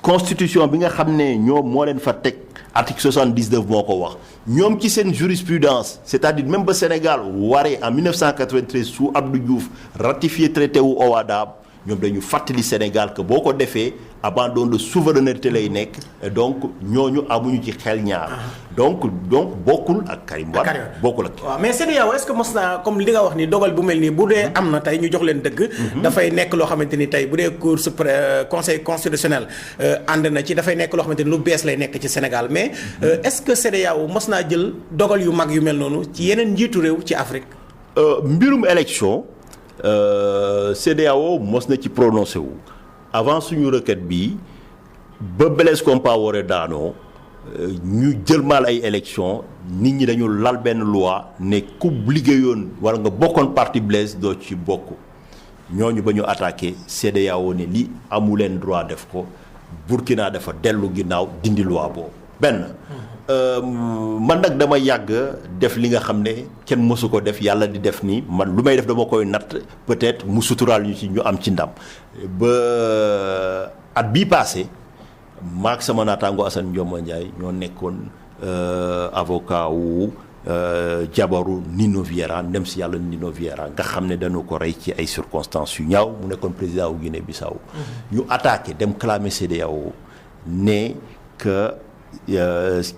constitution bi nga xam ne ñoom moo leen fa teg article 79 moo ko wax ñoom ci seen jurisprudence c'est-à-dire même ba Sénégal waree en 1993 sous Abdou Diouf ratifié traité wu OHADA ñoom dañu fàttali Sénégal que boo ko defee abandon de souveraineté lay nekk et donc ñooñu amuñu ci xel ñaar donc bokkul ak Karim Wade bokkul ak. waaw mais CEDEAO est-ce que mos naa comme li nga wax ni dogal bu mel nii bu dee am na tey ñu jox leen dëgg. dafay nekk loo xamante ni tey bu dee cour conseil constitutionnel ànd na ci dafay nekk loo xamante ni lu bees lay nekk ci Sénégal mais est-ce que CEDEAO mos naa jël dogal yu mag yu mel noonu ci yeneen njiitu réew ci Afrique. mbirum élection. CEDEAO mos na ci prononcé wu avant suñu requête bi ba Blaise Compaoré daanoo ñu jël mal ay élection nit ñi dañu lal benn loi ne ku liggéeyoon wala nga bokkoon parti Blaise doo ci bokk ñooñu ba ñu attaqué CEDEAO ne li amu leen droit def ko Burkina dafa dellu ginnaaw dindi loi boobu benn man nag dama yàgg def li nga xam ne kenn mësu ko def yàlla di def nii man lu may def dama koy natt peut-être mu suturaal ñu ci ñu am ci ndam ba at bii passé maak sama naataango Assane Ndioma Ndiaye ñoo nekkoon avocat wu jabaru Nino Viera ndem si yàlla Nino Viera nga xam ne dañu ko rey ci ay circonstances yu ñaaw mu nekkoon président wu Guinée Bissau ñu attaqué dem clamer CEDEAO ne que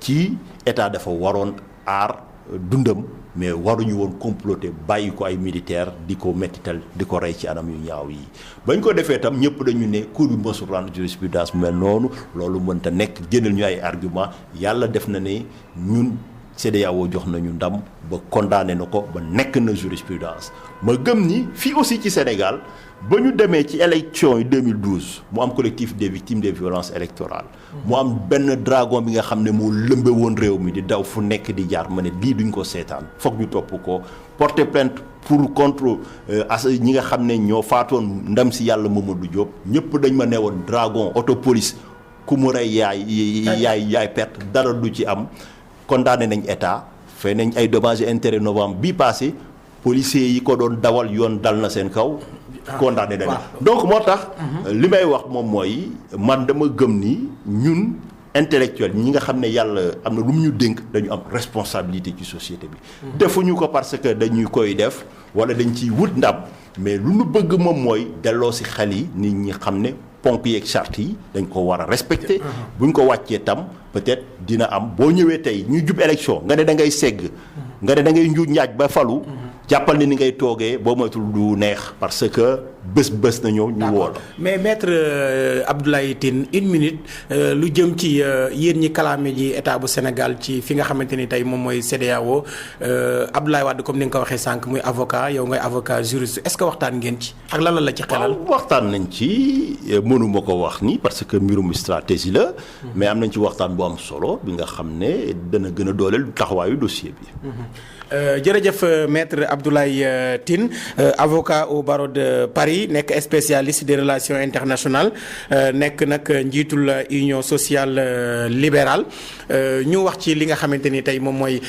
ci état dafa waroon aar dundam mais waruñu woon comploter bàyyi ko ay militaire di ko mettital di ko rey ci anam yu ñaaw yi bañ ko defee tam ñëpp dañu ne cour bi mësul rendre jurisprudence mel noonu loolu mënta nekk génnal ñu ay argument yàlla def na ne ñun CEDEAO jox nañu ndam ba condamné na ko ba nekk na jurisprudence ma gëm ni fii aussi ci Sénégal ba ñu demee ci élection yi 2012 mu am collectif des victimes des violences électorales mu am benn dragon bi nga xam ne moo lëmbe woon réew mi di daw fu nekk di jaar ma ne lii duñ ko seetaan foog ñu topp ko porter plainte pour contre ñi nga xam ne ñoo faatoon ndam si yàlla Mamadou Diop ñëpp dañ ma ne woon dragon autopolice ku mu rey yaay perte dara du ci am condamné nañ état fay nañ ay dommages et intérêts novembre bii passé policiers yi ko doon dawal yoon dal na seen kaw condamné nañ donc moo tax li may wax moom mooy man dama gëm ni ñun intellectuel ñi nga xam ne yàlla am na lu mu ñu dénk dañu am responsabilité ci société bi defuñu ko parce que dañuy koy def wala dañ ciy wut ndam mais lu ñu bëgg moom mooy delloo si xel yi nit ñi xam ne ponk yeeg charte yi dañ ko war a respecter buñ ko wàccee tam peut-être dina am boo ñëwee tey ñu jub élection nga ne da ngay segg nga ne da ngay njuuj njaaj ba falu jàppal ni ngay toogee boo moytul du neex parce que bés na ñëw ñu woo la mais maître Abdoulaye Tine une minute lu jëm ci yéen ñi kalaame ji état bu Sénégal ci fi nga xamante ni tey moom mooy CEDEAO Abdoulaye Wade comme ni nga ko waxee sànq muy avocat yow ngay avocat juriste est-ce que waxtaan ngeen ci ak lan la ci xelal. waxtaan nañ ci mënuma ko wax ni parce que mbirum stratégie la mais am nañ ci waxtaan bu am solo bi nga xam ne dana gën a dooleel taxawaayu dossier bi. jërëjëf maître Abdoulaye Tine avocat au barreau de Paris nekk spécialiste des relations internationales nekk nag njiitul union sociale libérale ñu wax ci li nga xamante ni tey moom mooy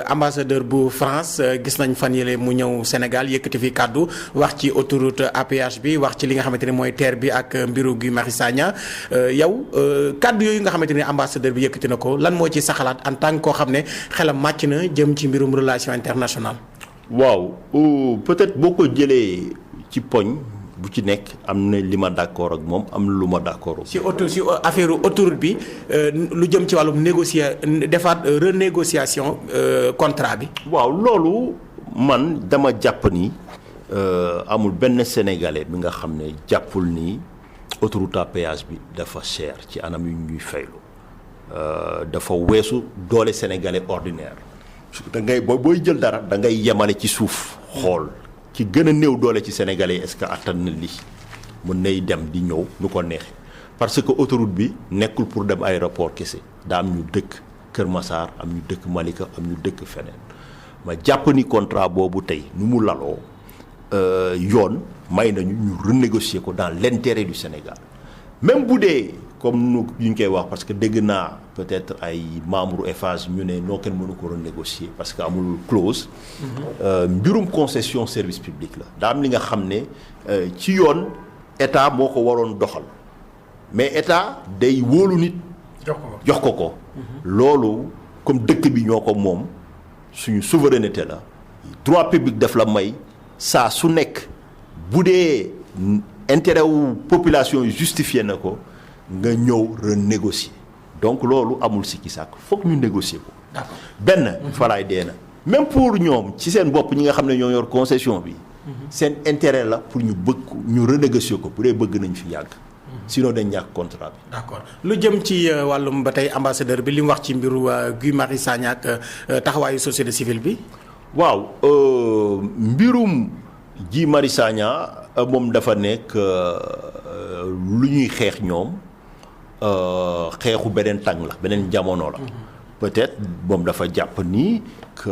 ambassadeur bu France gis nañ fan yële mu ñëw Sénégal yëkkati fi kàddu wax ci autoroute à péage bi wax ci li nga xamante ni mooy TER bi ak mbiru Guy Marius Sagna yow kàddu yooyu nga xamante ni ambassadeur bi yëkkati na ko lan moo ci sa xalaat en tant que koo xam ne xelam màcc na jëm ci mbirum relation internationale. waaw peut-être boo ko jëlee ci poñ bu ci nekk am na li ma d'accord ak moom am na lu ma d'accord. si affaire autoroute bi lu jëm ci wàllum defaat renégociation contrat bi. waaw loolu man dama jàpp ni amul benn sénégalais bi nga xam ne jàppul ni autoroute à péage bi dafa cher ci anam yu ñuy faylu dafa weesu doole sénégalais ordinaire. da ngay booy jël dara da ngay yemale ci suuf xool ki gën a néew doole ci sénégalais est-ce que attan na lii mën nay dem di ñëw nu ko neexee parce que autoroute bi nekkul pour dem aéroport kese daa am ñu dëkk Kër Massar am ñu dëkk Malika am ñu dëkk feneen ma jàpp ni contrat boobu tey nu mu laloo yoon may nañu ñu renégocier ko dans l'intérêt du Sénégal même bu dee comme nu ñu koy wax parce que dégg naa peut-être ay membres Eiffage ñu ne noo kenn mënu ko renégocier parce que amul clause. mbirum concession service public la. daa am li nga xam ne ci yoon état moo ko waroon doxal mais état day wóolu nit. jox ko. loolu comme dëkk bi ñoo ko moom suñu souveraineté la droit public def la may saa su nekk bu dee intérêt wu population yi justifié na ko. nga ñëw renégocier donc loolu amul sikki sàkk foog ñu négocier ko. d'accord benn. falaay dee na même pour ñoom ci seen bopp ñi nga xam ne ñoo yor concession bi. seen intérêt la pour ñu ñu renégocier ko bu dee bëgg nañ fi yàgg. sinon dañ ñàkk contrat bi. d'accord lu jëm ci wàllum ba tey ambassadeur bi li mu wax ci mbiru Guy Marius Sagna ak taxawaayu société civile bi. waaw mbirum Guy Marius Sagna moom dafa nekk lu ñuy xeex ñoom. xeexu beneen tàng la beneen jamono la. peut-être moom dafa jàpp ni que.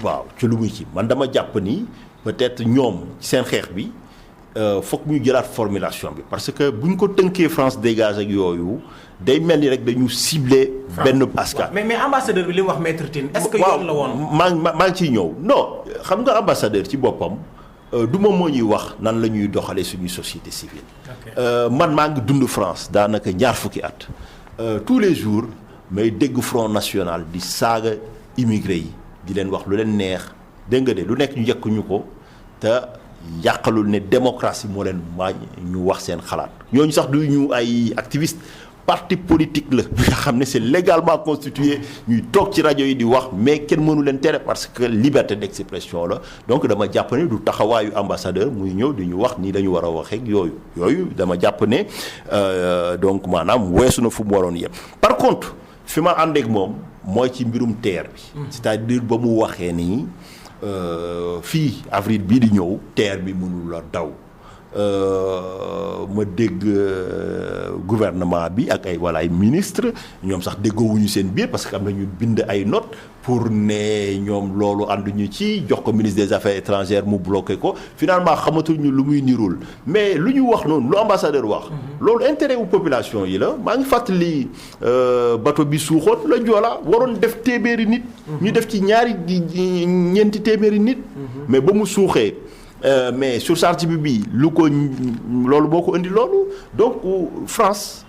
waaw ci lu muy ci man dama jàpp ni peut-être ñoom seen xeex bi foog ñu jëlaat formulation bi parce que bu ñu ko tënkee France dégage ak yooyu day mel ni rek dañu ciblé. benn askan. mais ambassadeur bi li mu wax maître Tine. est-ce que yoon la woon maa ngi ciy ñëw non xam nga ambassadeur ci boppam. du moom moo ñuy wax nan la ñuy doxalee suñu société civile. man maa ngi dund France daanaka ñaar fukki at. tous les jours may dégg Front National di saaga immigré yi di leen wax lu leen neex dégg nga de lu nekk ñu njëkkuñu ko te yàqalul ne démocratie moo leen maañ ñu wax seen xalaat ñooñu sax du ñu ay activistes. parti politique la bi nga xam ne c'est légalement constitué ñuy toog ci rajo yi di wax mais kenn mënu leen tere parce que liberté d'expression la donc dama jàpp ne du taxawaayu ambassadeur muy ñëw di ñu wax nii dañu war a waxee ak yooyu dama jàpp ne donc maanaam weesu na fu mu waroon yem. par contre fi ma ànd ak moom mooy ci mbirum TER bi. c'est-à-dire ba mu waxee nii fii avril bii di ñëw TER bi mënul la daw. ma dégg gouvernement bi ak ay ministre ñoom sax déggoowuñu seen biir parce que am na ñu bind ay notes pour ne ñoom loolu ànduñu ci jox ko ministre des affaires étrangères mu bloqué ko finalement xamatuñu lu muy nirul mais lu ñu wax noonu lu ambassadeur wax. loolu intérêt wu population yi la maa ngi fàttali bateau bi suuxoon la Joola waroon def téeméeri nit. ñu def ci ñeenti téeméeri nit. mais ba mu suuxee. mais surcharge bi lu ko loolu boo ko indi loolu donc France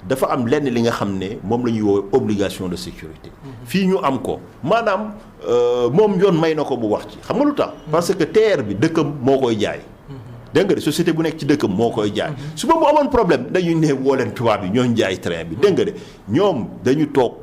dafa am lenn li nga xam ne moom la ñuy woowee obligation de sécurité. fii ñu am ko maanaam moom yoon may na ko bu wax ci xam nga lu tax. parce que TER bi dëkkam moo koy jaay. dégg nga de société bu nekk ci dëkkam moo koy jaay. su ba mu amoon problème dañuy ne woo leen tubaab yi ñooñu jaay train bi dégg nga de ñoom dañu toog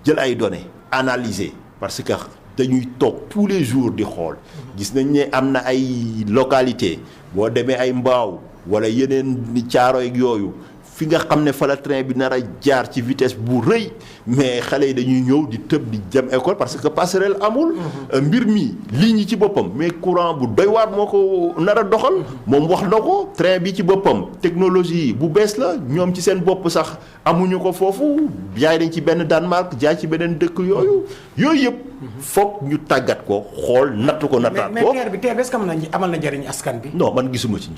jël ay données analyser parce que. dañuy toog tous les jours di xool gis nañ ne am na ay localité boo demee ay Mbaaw wala yeneen ni caaro ak yooyu fi nga xam ne fa la train bi nar a jaar ci vitesse bu rëy mais xale yi dañuy ñëw di tëb di jëm école parce que passerelle amul. mbir mi ligne yi ci boppam mais courant bu doy waar moo ko nar a doxal. moom wax na ko train bi ci boppam technologie bu bees la ñoom ci seen bopp sax amuñu ko foofu jaay dañ ci benn Danemark jaay ci beneen dëkk yooyu yëpp. foog ñu tàggat ko xool natt ko nattaat ko. mais TER bi est-ce que amal na njëriñ askan bi. non man gisuma ci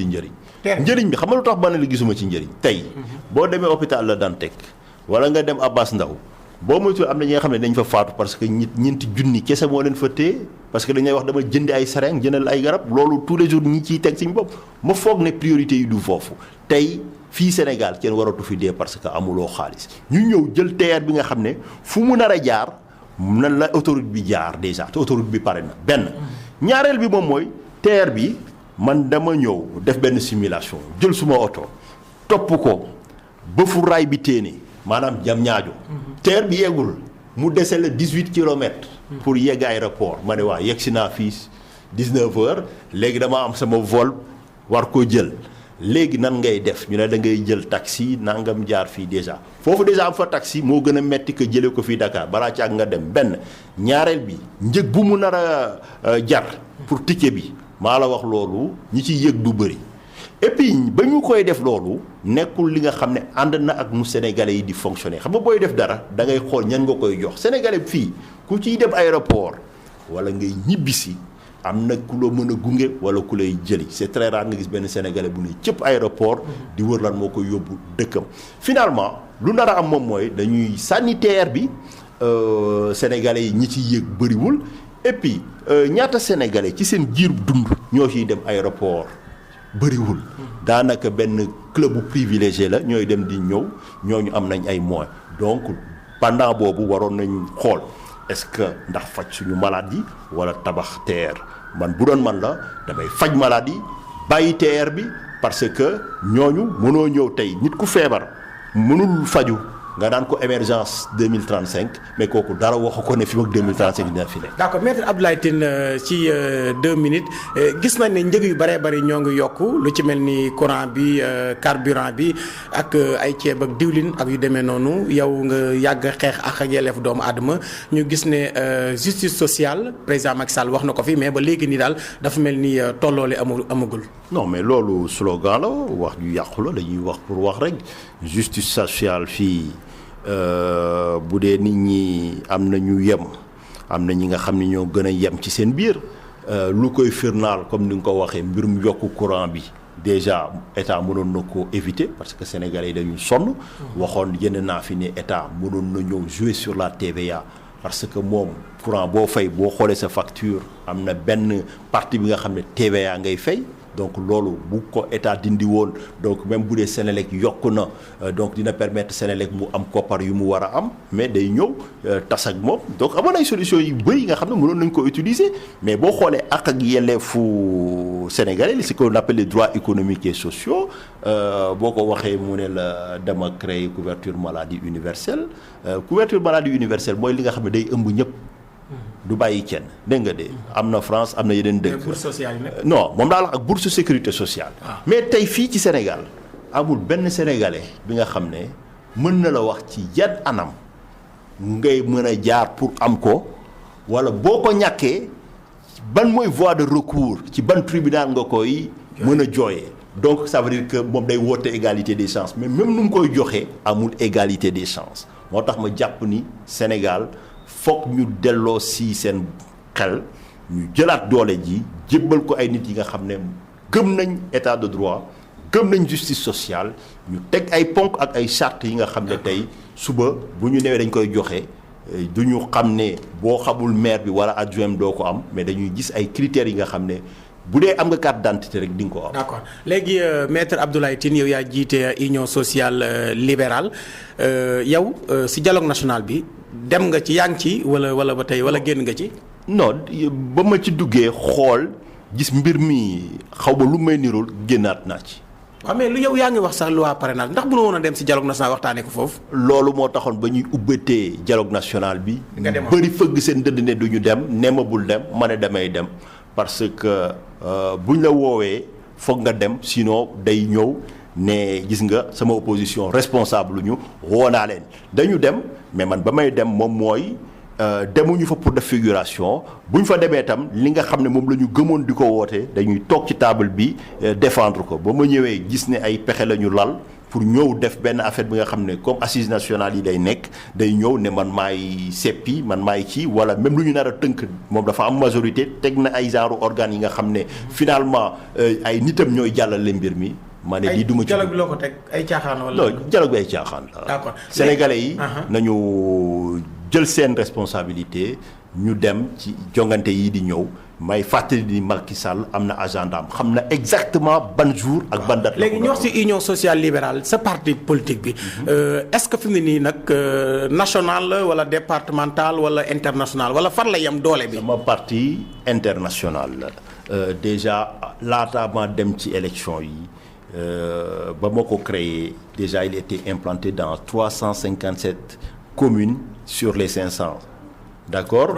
njëriñ. njëriñ bi xam nga lu tax ba ne la gisuma ci njëriñ. tey boo demee hôpital La Dantec wala nga dem Abass Ndao boo moytuwul am na ñi nga xam ne dañ fa faatu parce que ñeenti junni kese moo leen fa téye parce que dañuy wax dama jëndi ay seringue jëndal ay garab loolu tous les jours ñi ciy teg suñu bopp ma foog ne priorité yi du foofu tey. fii Sénégal kenn waratu fi dee parce que amuloo xaalis ñu ñëw jël TER bi nga xam ne fu mu nar a jaar nan la autoroute bi jaar déjà te autoroute bi pare na benn. ñaareel bi moom mooy TER bi man dama ñëw def benn simulation jël suma oto topp ko ba fu raay bi téene maanaam jam ñaajo TER bi yeggul mu dese la 18 kilomètres. pour yegg aéroport ma ne waa yegg si naa fii 19 heures léegi dama am sama vol war koo jël. léegi nan ngay def ñu ne da ngay jël taxi nangam jaar fii déjà foofu déjà am fa taxi moo gën a metti que jëlee ko fii Dakar balaa ci ak nga dem benn ñaareel bi njëg bu mu nar a jar pour ticket bi maa la wax loolu ñi ci yëg du bëri. et puis ba ñu koy def loolu nekkul li nga xam ne ànd na ak nu sénégalais yi di fonctionner xam nga booy def dara da ngay xool ñan nga koy jox sénégalais fii ku ciy dem aéroport wala ngay ñibbisi. am na ku la mën a gunge wala ku lay jëli c'est très rare nga gis benn sénégalais bu ne cëpp aéroport di wër lan moo koy yóbbu dëkkam. finalement lu nar a am moom mooy dañuy sanitaire bi sénégalais yi ñi ci yëg bëriwul et puis ñaata sénégalais ci seen giir dund ñoo ciy dem aéroport bëriwul. daanaka benn club bu privilégié la ñooy dem di ñëw ñooñu am nañ ay moyens donc pendant boobu waroon nañ xool. est-ce que ndax faj suñu malade yi wala tabax TER man bu doon man la damay faj malade yi bàyyi TER bi parce que ñooñu mënoo ñëw tey nit ku feebar mënul faju nga naan ko émergence 2035 mais kooku dara waxu ko ne fi ak 2035 dina fi nekk. d'accord maître Abdoulaye Tine ci 2 minutes gis nañ ne njëg yu bëree bëri ñoo ngi yokk lu ci mel ni courant bi carburant bi ak ay ceeb ak diwlin ak yu demee noonu yow nga yàgg xeex ak yelleef doomu aadama ñu gis ne justice sociale président Macky Sall wax na ko fi mais ba léegi nii daal dafa mel ni tolloole amagul. non mais loolu slogan la wax ju yàqu la dañuy wax pour wax rek justice sociale fii. bu dee nit ñi am na ñu yem am na ñi nga xam ne ñoo gën a yem ci seen biir lu koy firnaal comme ni nga ko waxee mbirum yokku courant bi déjà état mënoon na ko éviter parce que sénégalais yi dañuy sonn. waxoon yenn naa fi ne état mënoon na ñëw jouer sur la TVA parce que moom courant boo fay boo xoolee sa facture am na benn partie bi nga xam ne TVA ngay fay. donc loolu bu ko état dindi woon donc même bu dee Sénélec yokk na donc dina permettre Sénélec mu am koppar yu mu war a am mais day ñëw tas ak moom donc amoon ay solutions yu bëri yi nga xam ne mënoon nañu ko utiliser mais boo xoolee ak yelleefu sénégalais li ce qu'on appelle les droits économiques et sociaux boo ko waxee mu ne la dama créer couverture maladie universelle couverture maladie universelle mooy li nga xam ne day ëmb ñëpp. du bàyyi kenn dégg nga de am na France am na yeneen dëkk. bourse sociale yi non moom daal ak bourse sécurité sociale. mais tey fii ci Sénégal amul benn sénégalais bi nga xam ne mën na la wax ci yan anam ngay mën a jaar pour am ko wala boo ko ñàkkee ban mooy voie de recours ci ban tribunal nga koy mën a jooyee. donc ça veut dire que moom day woote égalité des chances mais même nu mu koy joxee amul égalité des chances moo tax ma jàpp ni Sénégal. foog ñu delloo si seen xel ñu jëlaat doole ji jébbal ko ay nit yi nga xam ne gëm nañ état de droit gëm nañ justice sociale ñu teg ay ponk ak ay charte yi nga xam ne tey suba bu ñu newee dañ koy joxe du ñu xam ne boo xamul maire bi wala adjoint doo ko am mais dañuy gis ay critères yi nga xam ne bu dee am nga carte d'identité rek di nga ko am. d'accord léegi maître Abdoulaye Tine yow yaa jiite union sociale libérale yow si dialogue national bi. dem nga ci yaa ngi ci wala ba tey wala génn nga ci. non ba ma ci duggee xool gis mbir mi xaw ma lu may nirul génnaat naa ci. waaw mais lu yow yaa ngi wax sax loi parrainage ndax bu woon a dem si dialogue national waxtaanee ko foofu. loolu moo taxoon ba ñuy ubbatee dialogue national bi. nga demoon bëri fëgg seen dënd ne du ñu dem nemabul dem ma ne damay dem parce que buñ la woowee foog nga dem sinon day ñëw. ne gis nga sama opposition responsable ñu woo naa leen dañu dem mais man ba may dem moom mooy demuñu fa pour def figuration bu ñu fa demee itam li nga xam ne moom la ñu gëmoon di ko woote dañuy toog ci table bi défendre ko ba ma ñëwee gis ne ay pexe la ñu lal pour ñëw def benn affaire bi nga xam ne comme assise nationale yi day nekk day ñëw ne man maay seppi man maay ci wala même lu ñu nar a tënk moom dafa am majorité teg na ay genre organes yi nga xam ne finalement ay nitam ñooy jàllale mbir mi. ma ne lii duma ci dialogue bi loo ko teg ay caaxaan wala. non dialogue bi ay caaxaan la. d'accord sénégalais yi nañu jël seen responsabilité ñu dem ci jongante yi di ñëw may fàttali ni Macky Sall am na agenda am xam na exactement ban jour ak ban date. léegi ñu wax ci union sociale libérale sa parti politique bi est-ce que fi mu ne nii nag national la wala départemental wala international wala fan la yem doole bi. sama parti international la déjà laata ma dem ci élection yi ba ma ko créé déjà il était implanté dans 357 communes sur les 500. D'accord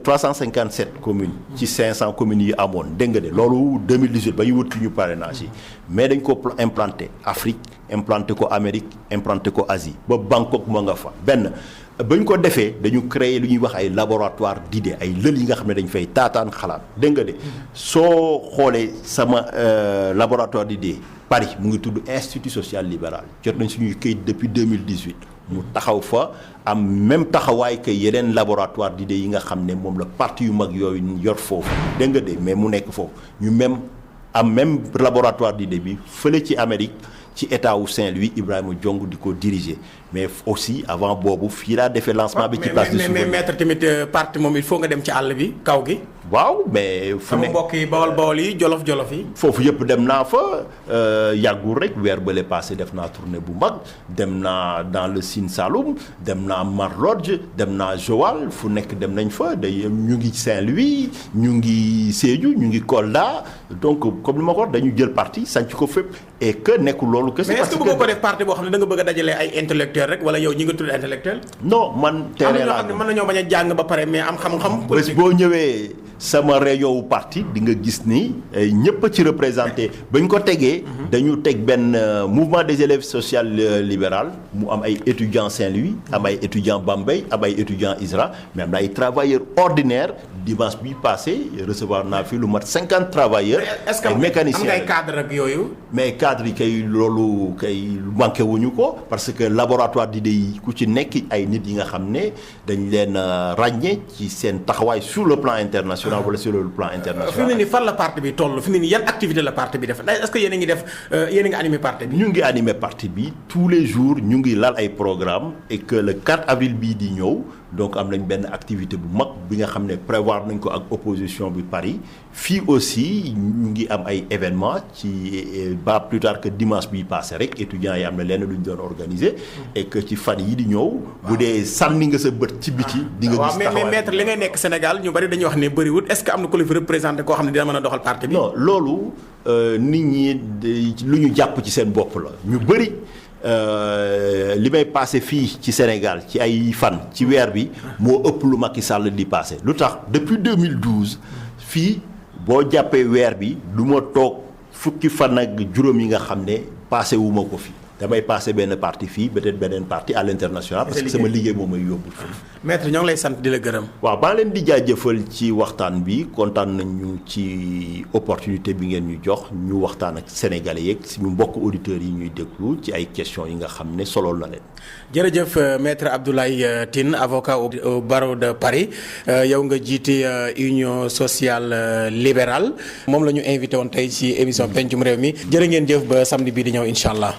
357 communes ci 500 communes yi amoon dégg nga de loolu 2018 ba ñu wut ñu parrainage yi mais dañ ko implanté Afrique implanté ko Amérique implanté ko Asie ba Bangkok moo nga fa benn ba ñu ko defee dañu créer lu ñuy wax ay laboratoire d'idées ay lël yi nga xam ne dañu fay taataan xalaat dégg nga de soo xoolee sama laboratoire d'idées Paris mu ngi tudd Institut social libéral jot nañ suñuy këyit depuis 2018 mu taxaw fa am même taxawaay que yeneen laboratoire d'idées yi nga xam ne moom la parti yu mag yooyu yor foofu dégg nga de mais mu nekk foofu ñu même am même laboratoire d'idées bi fële ci Amérique ci état wu Saint-Louis Ibrahima Diong di ko diriger mais aussi avant boobu fii laa defee lancement bi ci place de mais maître tamit parti moom il faut nga dem ci àll bi kaw gi. waaw mais fu ne sama mbokk yi bawol yi jolof yi. foofu yëpp dem naa fa yàggul rek weer bële passé def naa tournée bu mag dem naa dans le Sine Saloum dem naa Marlodj dem naa Joal fu nekk dem nañ fa day ñu ngi Saint-Louis ñu ngi Sédhiou ñu ngi Kolda donc comme ni ma ko wax dañu jël parti sanc ko fépp et que nekkul loolu. que mais est-ce que bëgg ko def parti boo xam ne da nga bëgg a dajale ay intellectuel rek wala yow ñi nga tudd intellectuel. non man. terrain laa am na ñoo xam ne mën nañoo bañ a jàng ba pare mais am xam-xam. bés boo ñëwee sama réunion wu parti di nga gis ni ñëpp a ci représenté ba ñu ko tegee. dañu teg benn mouvement des élèves social libéral mu am ay étudiants Saint-Louis am ay étudiants Bambey am ay étudiants ISRA mais am na ay travailleurs ordinaires dimanche bi passé recevoir naa fi lu mat 50 travailleurs. est-ce que ay mécaniciens am ngay cadre ak yooyu. mais cadre yi kay loolu kay manqué wuñu ko parce que laboratoire d'idées yi ku ci nekk ay nit yi nga xam ne dañ leen ràññee ci seen taxawaay sur le plan international wala sur le plan international. fi mu ne nii fan la parti bi toll fi mu ne nii yan activité la parti bi def est-ce que yéen a ngi def yéen a ngi animé parti bi. ñu ngi animé parti bi tous les jours ñu ngi lal ay programmes et que le 4 avril bii di ñëw donc am nañ benn activité bu mag bi nga xam ne prévoir nañ ko ak opposition bi Paris fii aussi ñu ngi am ay événements ci ba plus tard que dimanche bi passé rek étudiants yi am na lenn lu ñu doon organiser. et que ci fan yi di ñëw. bu dee sànni nga sa bët ci biti. di nga gis taxawaay mais maître li ngay nekk Sénégal ñu bari dañuy wax ne bëriwul est-ce que am na ku la fi représenté koo xam ne dina mën a doxal parti bi. non loolu nit ñi lu ñu jàpp ci seen bopp la ñu bëri. li may passé fii ci Sénégal ci ay fan ci weer bi moo ëpp lu Macky Sall di passé lu tax depuis 2012 fii boo jàppee weer bi du ma toog fukki fan ak juróom yi nga xam ne passé wu ma ko fi damay passé benn parti fii peut-être beneen parti à l'international parce que sama liggéey moom may yóbbu foofu. maître ñoo ngi lay sant di la gërëm. waaw maa leen di jaajëfal ci waxtaan bi kontaan nañu ci opportunité bi ngeen ñu jox ñu waxtaan ak sénégalais yeeg suñu mbokk auditeurs yi ñuy déglu ci ay questions yi nga xam ne solool na leen. jërëjëf maître Abdoulaye Tine avocat au barreau de Paris yow nga jiite union sociale libérale moom la ñu invité woon tey ci émission pencum réew mi jërë ngeen jëf ba samedi bii di ñëw incha allah.